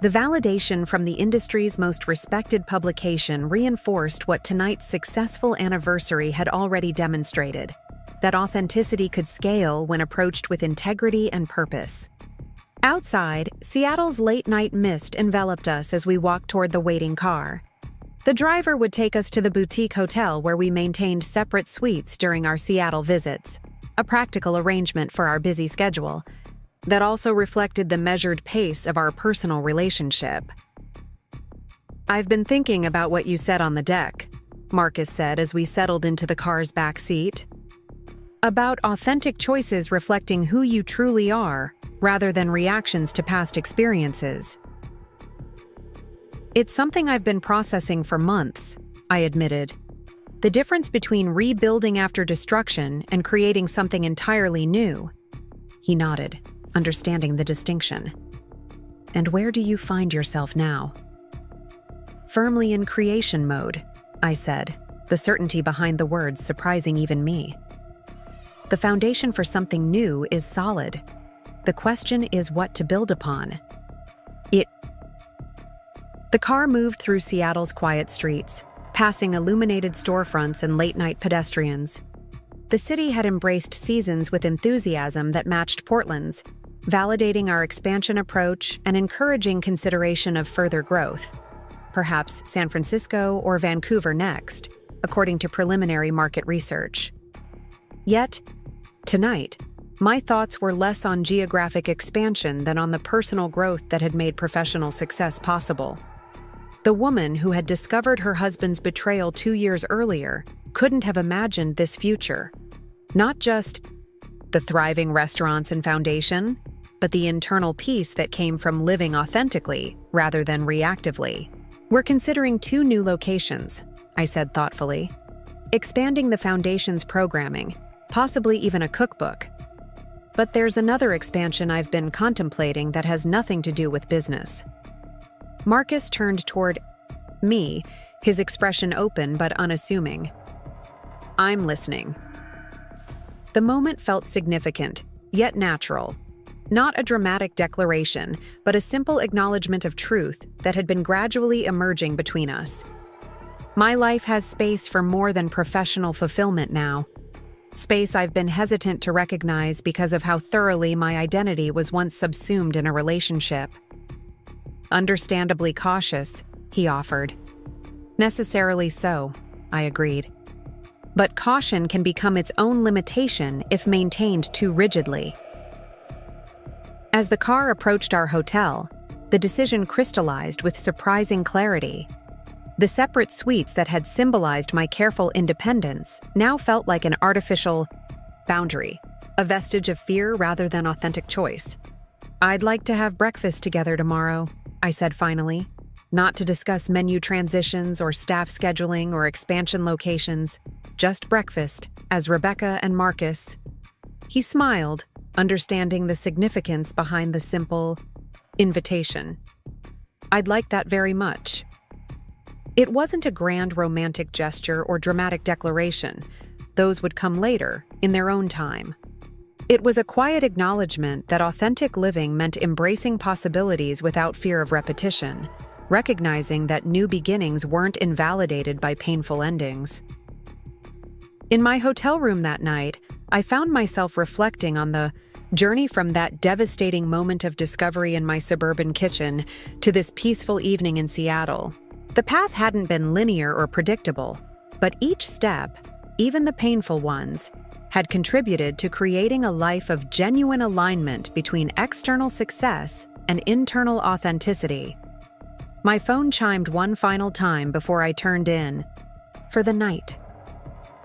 The validation from the industry's most respected publication reinforced what tonight's successful anniversary had already demonstrated, that authenticity could scale when approached with integrity and purpose. Outside, Seattle's late-night mist enveloped us as we walked toward the waiting car. The driver would take us to the boutique hotel where we maintained separate suites during our Seattle visits, a practical arrangement for our busy schedule that also reflected the measured pace of our personal relationship. "I've been thinking about what you said on the deck," Marcus said as we settled into the car's back seat. "About authentic choices reflecting who you truly are, rather than reactions to past experiences." "It's something I've been processing for months," I admitted. "The difference between rebuilding after destruction and creating something entirely new." He nodded, understanding the distinction. "And where do you find yourself now?" "Firmly in creation mode," I said, the certainty behind the words surprising even me. The foundation for something new is solid. The question is what to build upon. The car moved through Seattle's quiet streets, passing illuminated storefronts and late-night pedestrians. The city had embraced Seasons with enthusiasm that matched Portland's, validating our expansion approach and encouraging consideration of further growth. Perhaps San Francisco or Vancouver next, according to preliminary market research. Yet, tonight, my thoughts were less on geographic expansion than on the personal growth that had made professional success possible. The woman who had discovered her husband's betrayal 2 years earlier couldn't have imagined this future. Not just the thriving restaurants and foundation, but the internal peace that came from living authentically rather than reactively. We're considering 2 new locations, I said thoughtfully. Expanding the foundation's programming, possibly even a cookbook. But there's another expansion I've been contemplating that has nothing to do with business. Marcus turned toward me, his expression open but unassuming. I'm listening. The moment felt significant, yet natural. Not a dramatic declaration, but a simple acknowledgement of truth that had been gradually emerging between us. My life has space for more than professional fulfillment now. Space I've been hesitant to recognize because of how thoroughly my identity was once subsumed in a relationship. Understandably cautious, he offered. Necessarily so, I agreed. But caution can become its own limitation if maintained too rigidly. As the car approached our hotel, the decision crystallized with surprising clarity. The separate suites that had symbolized my careful independence now felt like an artificial boundary, a vestige of fear rather than authentic choice. I'd like to have breakfast together tomorrow, I said finally, not to discuss menu transitions or staff scheduling or expansion locations, just breakfast, as Rebecca and Marcus. He smiled, understanding the significance behind the simple invitation. I'd like that very much. It wasn't a grand romantic gesture or dramatic declaration. Those would come later, in their own time. It was a quiet acknowledgement that authentic living meant embracing possibilities without fear of repetition, recognizing that new beginnings weren't invalidated by painful endings. In my hotel room that night, I found myself reflecting on the journey from that devastating moment of discovery in my suburban kitchen to this peaceful evening in Seattle. The path hadn't been linear or predictable, but each step, even the painful ones, had contributed to creating a life of genuine alignment between external success and internal authenticity. My phone chimed one final time before I turned in. For the night.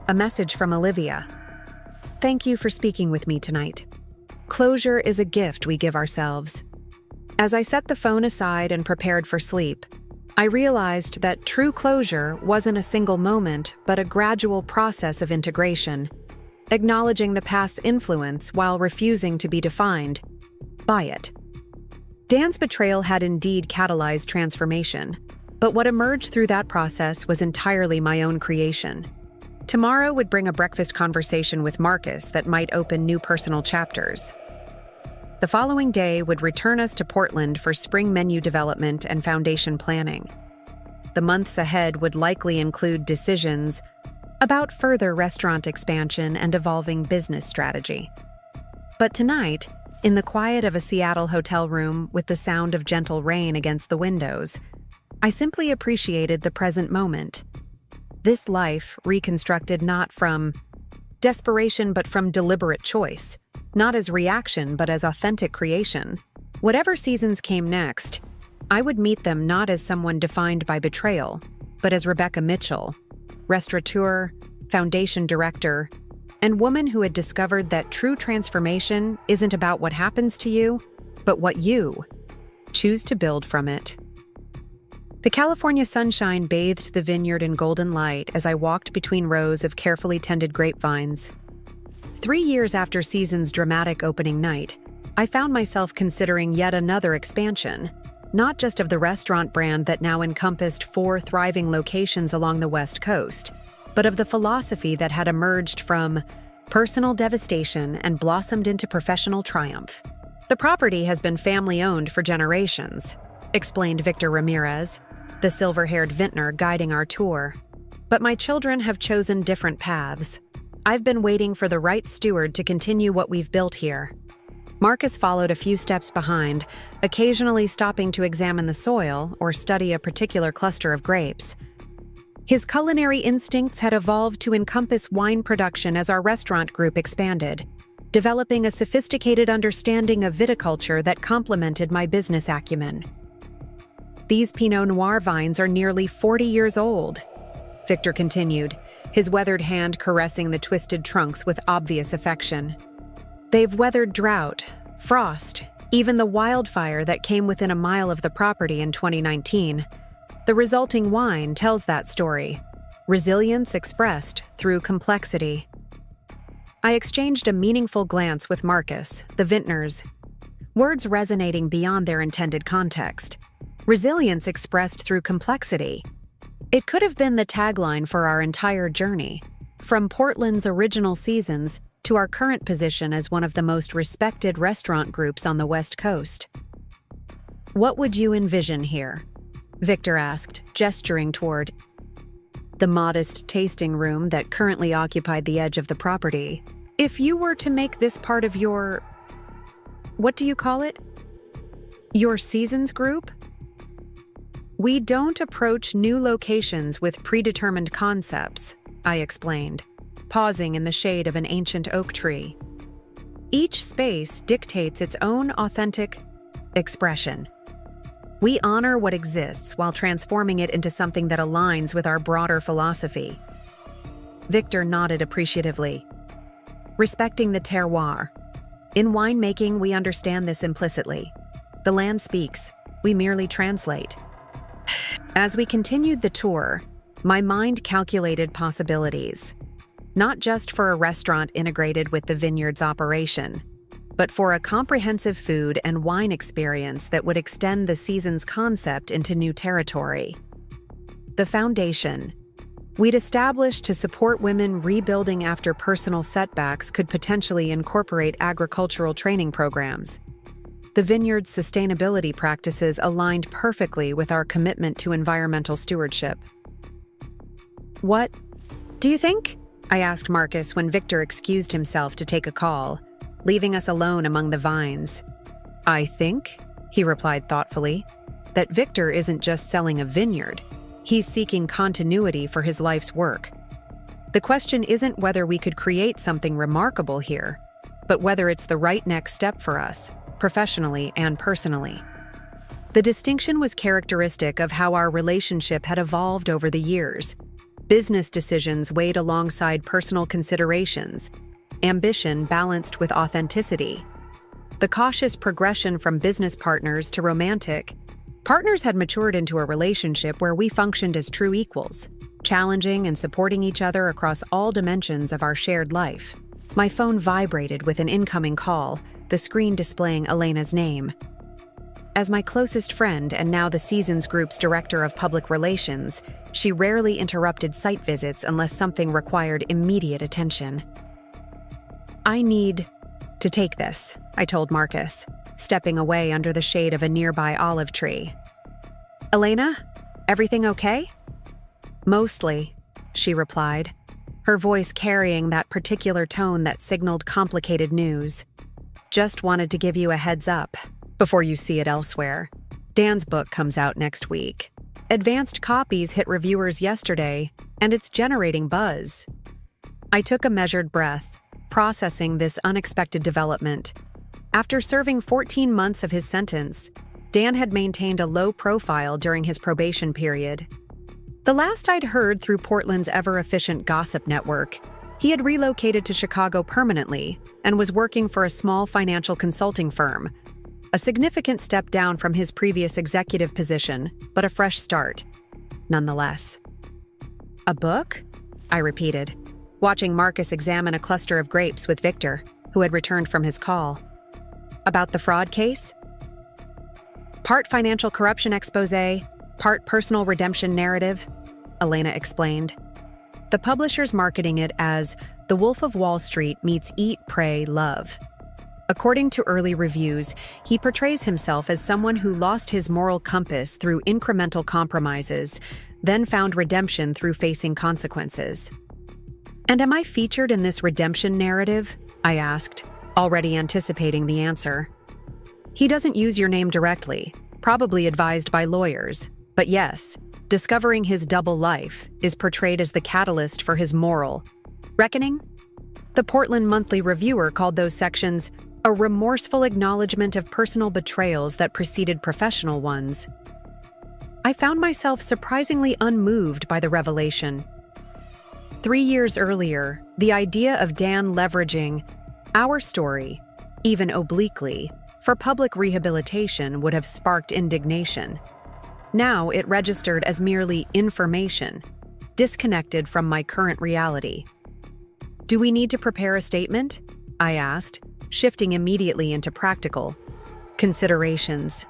A message from Olivia. Thank you for speaking with me tonight. Closure is a gift we give ourselves. As I set the phone aside and prepared for sleep, I realized that true closure wasn't a single moment, but a gradual process of integration, acknowledging the past's influence while refusing to be defined by it. Dan's betrayal had indeed catalyzed transformation, but what emerged through that process was entirely my own creation. Tomorrow would bring a breakfast conversation with Marcus that might open new personal chapters. The following day would return us to Portland for spring menu development and foundation planning. The months ahead would likely include decisions about further restaurant expansion and evolving business strategy. But tonight, in the quiet of a Seattle hotel room with the sound of gentle rain against the windows, I simply appreciated the present moment. This life reconstructed not from desperation but from deliberate choice, not as reaction but as authentic creation. Whatever seasons came next, I would meet them not as someone defined by betrayal, but as Rebecca Mitchell, restaurateur, foundation director, and woman who had discovered that true transformation isn't about what happens to you, but what you choose to build from it. The California sunshine bathed the vineyard in golden light as I walked between rows of carefully tended grapevines. 3 years after Season's dramatic opening night, I found myself considering yet another expansion, not just of the restaurant brand that now encompassed 4 thriving locations along the West Coast, but of the philosophy that had emerged from personal devastation and blossomed into professional triumph. The property has been family-owned for generations, explained Victor Ramirez, the silver-haired vintner guiding our tour. But my children have chosen different paths. I've been waiting for the right steward to continue what we've built here. Marcus followed a few steps behind, occasionally stopping to examine the soil or study a particular cluster of grapes. His culinary instincts had evolved to encompass wine production as our restaurant group expanded, developing a sophisticated understanding of viticulture that complemented my business acumen. These Pinot Noir vines are nearly 40 years old, Victor continued, his weathered hand caressing the twisted trunks with obvious affection. They've weathered drought, frost, even the wildfire that came within a mile of the property in 2019. The resulting wine tells that story, resilience expressed through complexity. I exchanged a meaningful glance with Marcus, the vintners, words resonating beyond their intended context. Resilience expressed through complexity. It could have been the tagline for our entire journey, from Portland's original seasons to our current position as one of the most respected restaurant groups on the West Coast. What would you envision here? Victor asked, gesturing toward the modest tasting room that currently occupied the edge of the property. If you were to make this part of your... what do you call it? Your seasons group? We don't approach new locations with predetermined concepts, I explained, pausing in the shade of an ancient oak tree. Each space dictates its own authentic expression. We honor what exists while transforming it into something that aligns with our broader philosophy. Victor nodded appreciatively. Respecting the terroir. In winemaking, we understand this implicitly. The land speaks, we merely translate. As we continued the tour, my mind calculated possibilities. Not just for a restaurant integrated with the vineyard's operation, but for a comprehensive food and wine experience that would extend the season's concept into new territory. The foundation we'd established to support women rebuilding after personal setbacks could potentially incorporate agricultural training programs. The vineyard's sustainability practices aligned perfectly with our commitment to environmental stewardship. What do you think? I asked Marcus when Victor excused himself to take a call, leaving us alone among the vines. I think, he replied thoughtfully, that Victor isn't just selling a vineyard. He's seeking continuity for his life's work. The question isn't whether we could create something remarkable here, but whether it's the right next step for us, professionally and personally. The distinction was characteristic of how our relationship had evolved over the years. Business decisions weighed alongside personal considerations, ambition balanced with authenticity. The cautious progression from business partners to romantic partners had matured into a relationship where we functioned as true equals, challenging and supporting each other across all dimensions of our shared life. My phone vibrated with an incoming call, the screen displaying Elena's name. As my closest friend and now the Seasons Group's Director of Public Relations, she rarely interrupted site visits unless something required immediate attention. I need to take this, I told Marcus, stepping away under the shade of a nearby olive tree. Elena, everything okay? Mostly, she replied, her voice carrying that particular tone that signaled complicated news. Just wanted to give you a heads up before you see it elsewhere. Dan's book comes out next week. Advanced copies hit reviewers yesterday, and it's generating buzz. I took a measured breath, processing this unexpected development. After serving 14 months of his sentence, Dan had maintained a low profile during his probation period. The last I'd heard through Portland's ever-efficient gossip network, he had relocated to Chicago permanently and was working for a small financial consulting firm, a significant step down from his previous executive position, but a fresh start, nonetheless. A book? I repeated, watching Marcus examine a cluster of grapes with Victor, who had returned from his call. About the fraud case? Part financial corruption expose, part personal redemption narrative, Elena explained. The publisher's marketing it as The Wolf of Wall Street meets Eat, Pray, Love. According to early reviews, he portrays himself as someone who lost his moral compass through incremental compromises, then found redemption through facing consequences. And am I featured in this redemption narrative? I asked, already anticipating the answer. He doesn't use your name directly, probably advised by lawyers, but yes, discovering his double life is portrayed as the catalyst for his moral reckoning. The Portland Monthly Reviewer called those sections a remorseful acknowledgement of personal betrayals that preceded professional ones. I found myself surprisingly unmoved by the revelation. 3 years earlier, the idea of Dan leveraging our story, even obliquely, for public rehabilitation would have sparked indignation. Now it registered as merely information, disconnected from my current reality. Do we need to prepare a statement? I asked, shifting immediately into practical considerations.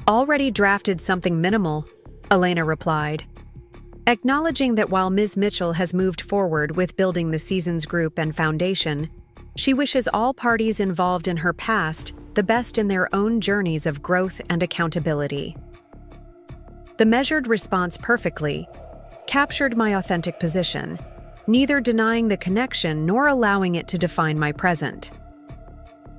Already drafted something minimal, Elena replied, acknowledging that while Ms. Mitchell has moved forward with building the Seasons Group and Foundation, she wishes all parties involved in her past the best in their own journeys of growth and accountability. The measured response perfectly captured my authentic position, neither denying the connection nor allowing it to define my present.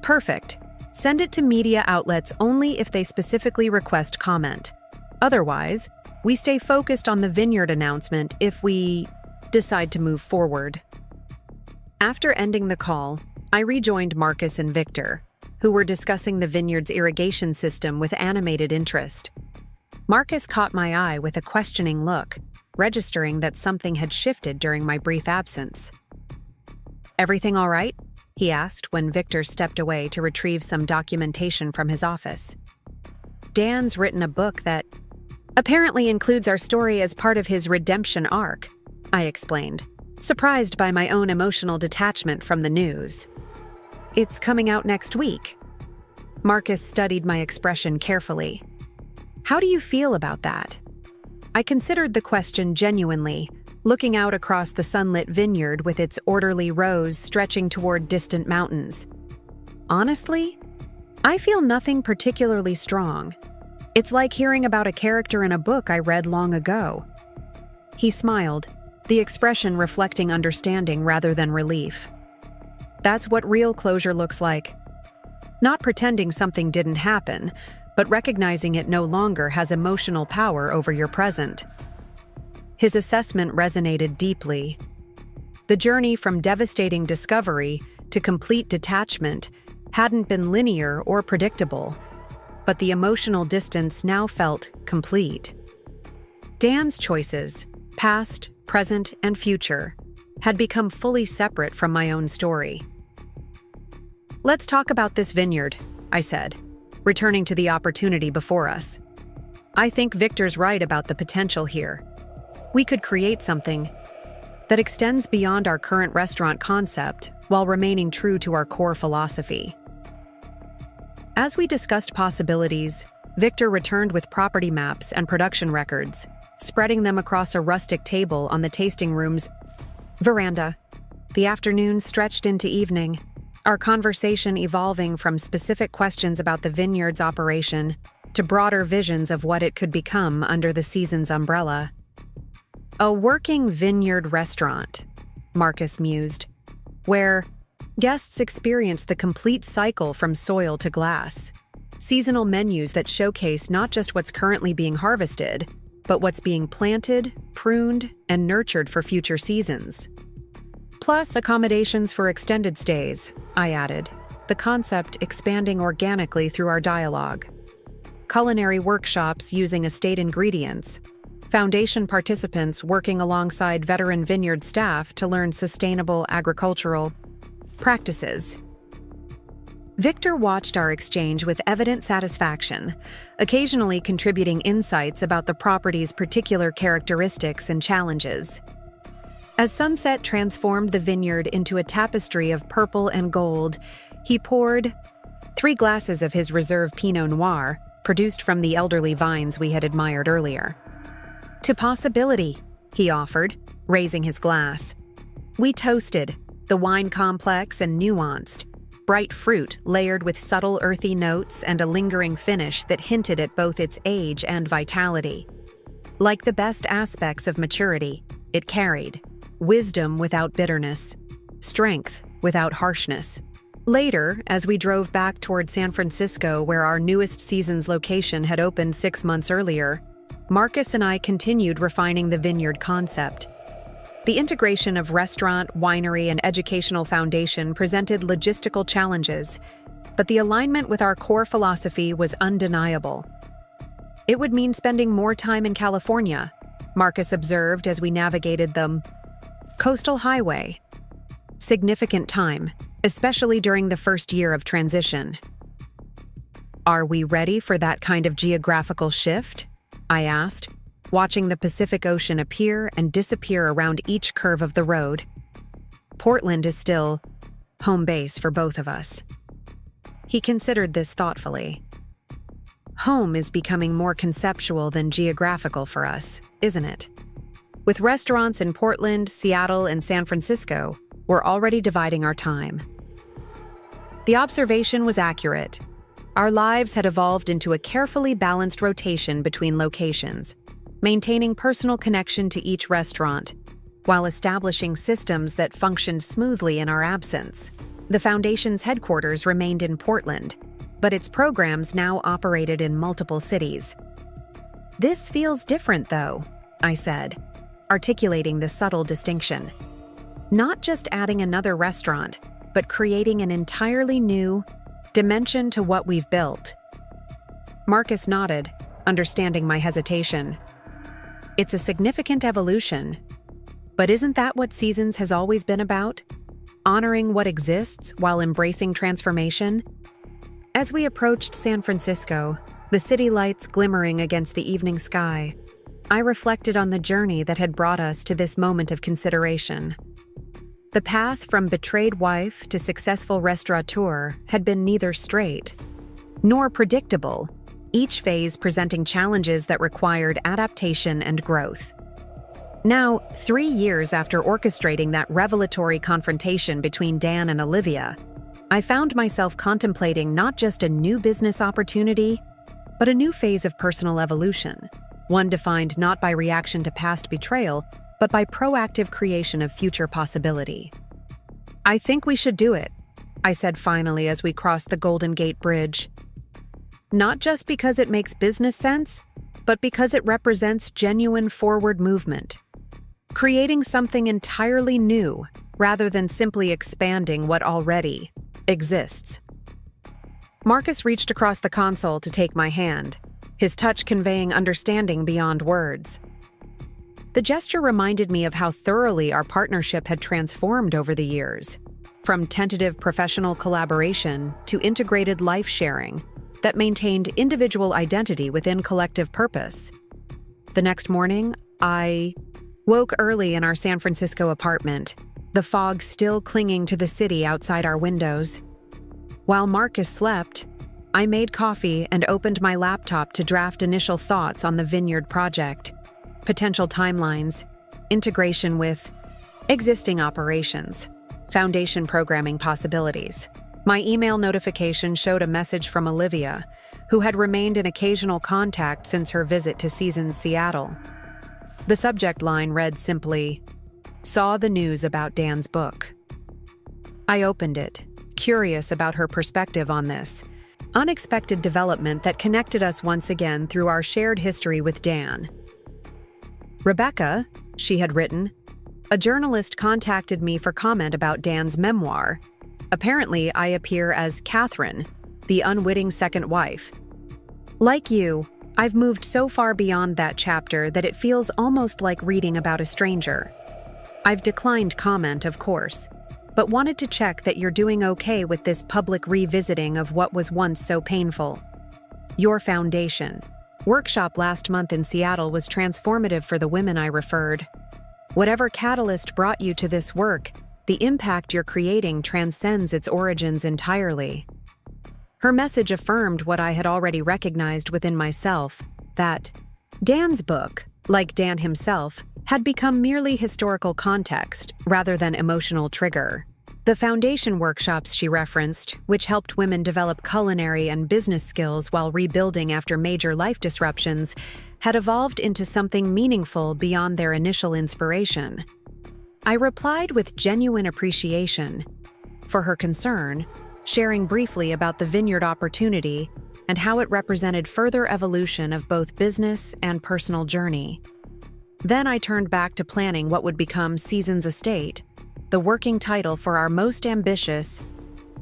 Perfect. Send it to media outlets only if they specifically request comment. Otherwise, we stay focused on the vineyard announcement if we decide to move forward. After ending the call, I rejoined Marcus and Victor, who were discussing the vineyard's irrigation system with animated interest. Marcus caught my eye with a questioning look, registering that something had shifted during my brief absence. "Everything all right?" he asked when Victor stepped away to retrieve some documentation from his office. "Dan's written a book that apparently includes our story as part of his redemption arc," I explained, surprised by my own emotional detachment from the news. "It's coming out next week." Marcus studied my expression carefully. "How do you feel about that?" I considered the question genuinely, looking out across the sunlit vineyard with its orderly rows stretching toward distant mountains. Honestly, I feel nothing particularly strong. It's like hearing about a character in a book I read long ago. He smiled, the expression reflecting understanding rather than relief. That's what real closure looks like. Not pretending something didn't happen, but recognizing it no longer has emotional power over your present. His assessment resonated deeply. The journey from devastating discovery to complete detachment hadn't been linear or predictable, but the emotional distance now felt complete. Dan's choices, past, present, and future, had become fully separate from my own story. "Let's talk about this vineyard," I said, returning to the opportunity before us. "I think Victor's right about the potential here. We could create something that extends beyond our current restaurant concept while remaining true to our core philosophy." As we discussed possibilities, Victor returned with property maps and production records, spreading them across a rustic table on the tasting room's veranda. The afternoon stretched into evening, our conversation evolving from specific questions about the vineyard's operation to broader visions of what it could become under the Seasons umbrella. "A working vineyard restaurant," Marcus mused, "where guests experience the complete cycle from soil to glass. Seasonal menus that showcase not just what's currently being harvested, but what's being planted, pruned, and nurtured for future seasons. Plus accommodations for extended stays," I added, the concept expanding organically through our dialogue. "Culinary workshops using estate ingredients, Foundation participants working alongside veteran vineyard staff to learn sustainable agricultural practices." Victor watched our exchange with evident satisfaction, occasionally contributing insights about the property's particular characteristics and challenges. As sunset transformed the vineyard into a tapestry of purple and gold, he poured 3 glasses of his reserve Pinot Noir, produced from the elderly vines we had admired earlier. "To possibility," he offered, raising his glass. We toasted, the wine complex and nuanced, bright fruit layered with subtle earthy notes and a lingering finish that hinted at both its age and vitality. Like the best aspects of maturity, it carried wisdom without bitterness, strength without harshness. Later, as we drove back toward San Francisco, where our newest season's location had opened 6 months earlier, Marcus and I continued refining the vineyard concept. The integration of restaurant, winery, and educational foundation presented logistical challenges, but the alignment with our core philosophy was undeniable. It would mean spending more time in California, Marcus observed as we navigated the coastal highway. Significant time, especially during the first year of transition. Are we ready for that kind of geographical shift? I asked, watching the Pacific Ocean appear and disappear around each curve of the road. Portland is still home base for both of us. He considered this thoughtfully. Home is becoming more conceptual than geographical for us, isn't it? With restaurants in Portland, Seattle, and San Francisco, we're already dividing our time. The observation was accurate. Our lives had evolved into a carefully balanced rotation between locations, maintaining personal connection to each restaurant, while establishing systems that functioned smoothly in our absence. The Foundation's headquarters remained in Portland, but its programs now operated in multiple cities. This feels different, though, I said, articulating the subtle distinction. Not just adding another restaurant, but creating an entirely new dimension to what we've built. Marcus nodded, understanding my hesitation. It's a significant evolution, but isn't that what Seasons has always been about? Honoring what exists while embracing transformation? As we approached San Francisco, the city lights glimmering against the evening sky, I reflected on the journey that had brought us to this moment of consideration. The path from betrayed wife to successful restaurateur had been neither straight nor predictable, each phase presenting challenges that required adaptation and growth. Now, 3 years after orchestrating that revelatory confrontation between Dan and Olivia, I found myself contemplating not just a new business opportunity, but a new phase of personal evolution, one defined not by reaction to past betrayal, but by proactive creation of future possibility. I think we should do it, I said finally as we crossed the Golden Gate Bridge. Not just because it makes business sense, but because it represents genuine forward movement. Creating something entirely new, rather than simply expanding what already exists. Marcus reached across the console to take my hand, his touch conveying understanding beyond words. The gesture reminded me of how thoroughly our partnership had transformed over the years, from tentative professional collaboration to integrated life sharing that maintained individual identity within collective purpose. The next morning, I woke early in our San Francisco apartment, the fog still clinging to the city outside our windows. While Marcus slept, I made coffee and opened my laptop to draft initial thoughts on the vineyard project. Potential timelines, integration with existing operations, foundation programming possibilities. My email notification showed a message from Olivia, who had remained in occasional contact since her visit to Seasons Seattle. The subject line read simply, "Saw the news about Dan's book." I opened it, curious about her perspective on this unexpected development that connected us once again through our shared history with Dan. "Rebecca," she had written, "a journalist contacted me for comment about Dan's memoir. Apparently, I appear as Catherine, the unwitting second wife. Like you, I've moved so far beyond that chapter that it feels almost like reading about a stranger. I've declined comment, of course, but wanted to check that you're doing okay with this public revisiting of what was once so painful. Your foundation workshop last month in Seattle was transformative for the women I referred. Whatever catalyst brought you to this work, the impact you're creating transcends its origins entirely." Her message affirmed what I had already recognized within myself, that Dan's book, like Dan himself, had become merely historical context rather than emotional trigger. The foundation workshops she referenced, which helped women develop culinary and business skills while rebuilding after major life disruptions, had evolved into something meaningful beyond their initial inspiration. I replied with genuine appreciation for her concern, sharing briefly about the vineyard opportunity and how it represented further evolution of both business and personal journey. Then I turned back to planning what would become Seasons Estate, the working title for our most ambitious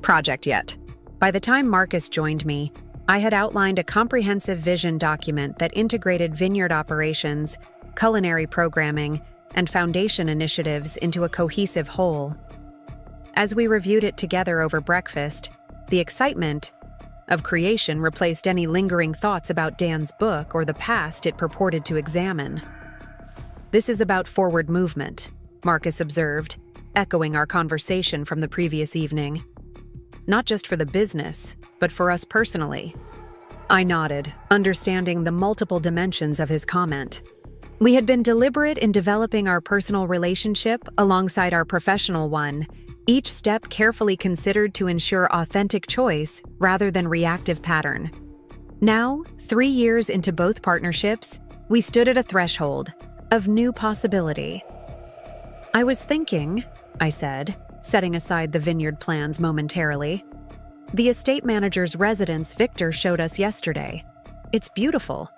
project yet. By the time Marcus joined me, I had outlined a comprehensive vision document that integrated vineyard operations, culinary programming, and foundation initiatives into a cohesive whole. As we reviewed it together over breakfast, the excitement of creation replaced any lingering thoughts about Dan's book or the past it purported to examine. "This is about forward movement," Marcus observed, echoing our conversation from the previous evening. "Not just for the business, but for us personally." I nodded, understanding the multiple dimensions of his comment. We had been deliberate in developing our personal relationship alongside our professional one, each step carefully considered to ensure authentic choice rather than reactive pattern. Now, 3 years into both partnerships, we stood at a threshold of new possibility. "I was thinking," I said, setting aside the vineyard plans momentarily. "The estate manager's residence Victor showed us yesterday. It's beautiful."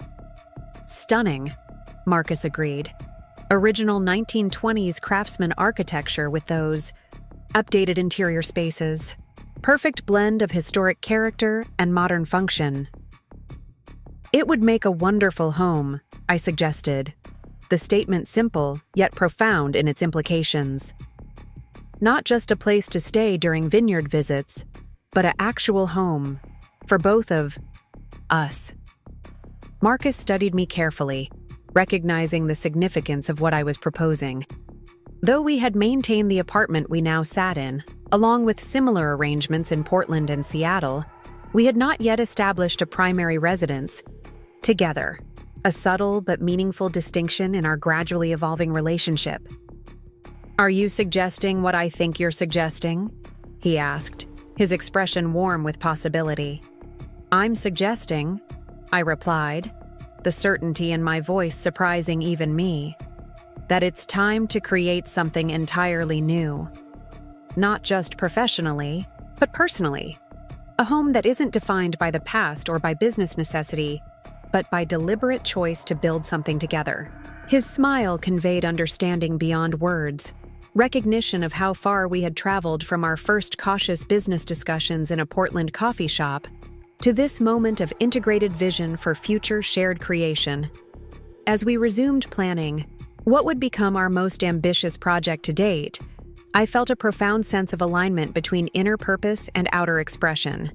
"Stunning," Marcus agreed. "Original 1920s craftsman architecture with those updated interior spaces. Perfect blend of historic character and modern function." "It would make a wonderful home," I suggested, the statement simple yet profound in its implications. Not just a place to stay during vineyard visits, but an actual home for both of us. Marcus studied me carefully, recognizing the significance of what I was proposing. Though we had maintained the apartment we now sat in, along with similar arrangements in Portland and Seattle, we had not yet established a primary residence together, a subtle but meaningful distinction in our gradually evolving relationship. "Are you suggesting what I think you're suggesting?" he asked, his expression warm with possibility. "I'm suggesting," I replied, the certainty in my voice surprising even me, "that it's time to create something entirely new. Not just professionally, but personally. A home that isn't defined by the past or by business necessity, but by deliberate choice to build something together." His smile conveyed understanding beyond words, recognition of how far we had traveled from our first cautious business discussions in a Portland coffee shop to this moment of integrated vision for future shared creation. As we resumed planning what would become our most ambitious project to date, I felt a profound sense of alignment between inner purpose and outer expression.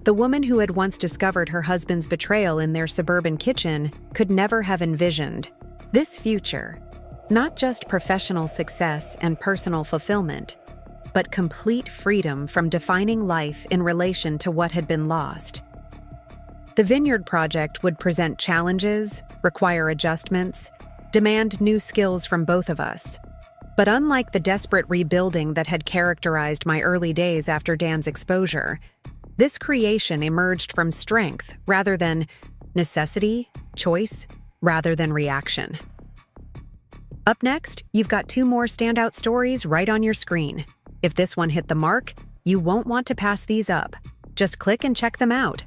The woman who had once discovered her husband's betrayal in their suburban kitchen could never have envisioned this future. Not just professional success and personal fulfillment, but complete freedom from defining life in relation to what had been lost. The vineyard project would present challenges, require adjustments, demand new skills from both of us. But unlike the desperate rebuilding that had characterized my early days after Dan's exposure, this creation emerged from strength rather than necessity, choice rather than reaction. Up next, you've got 2 more standout stories right on your screen. If this one hit the mark, you won't want to pass these up. Just click and check them out.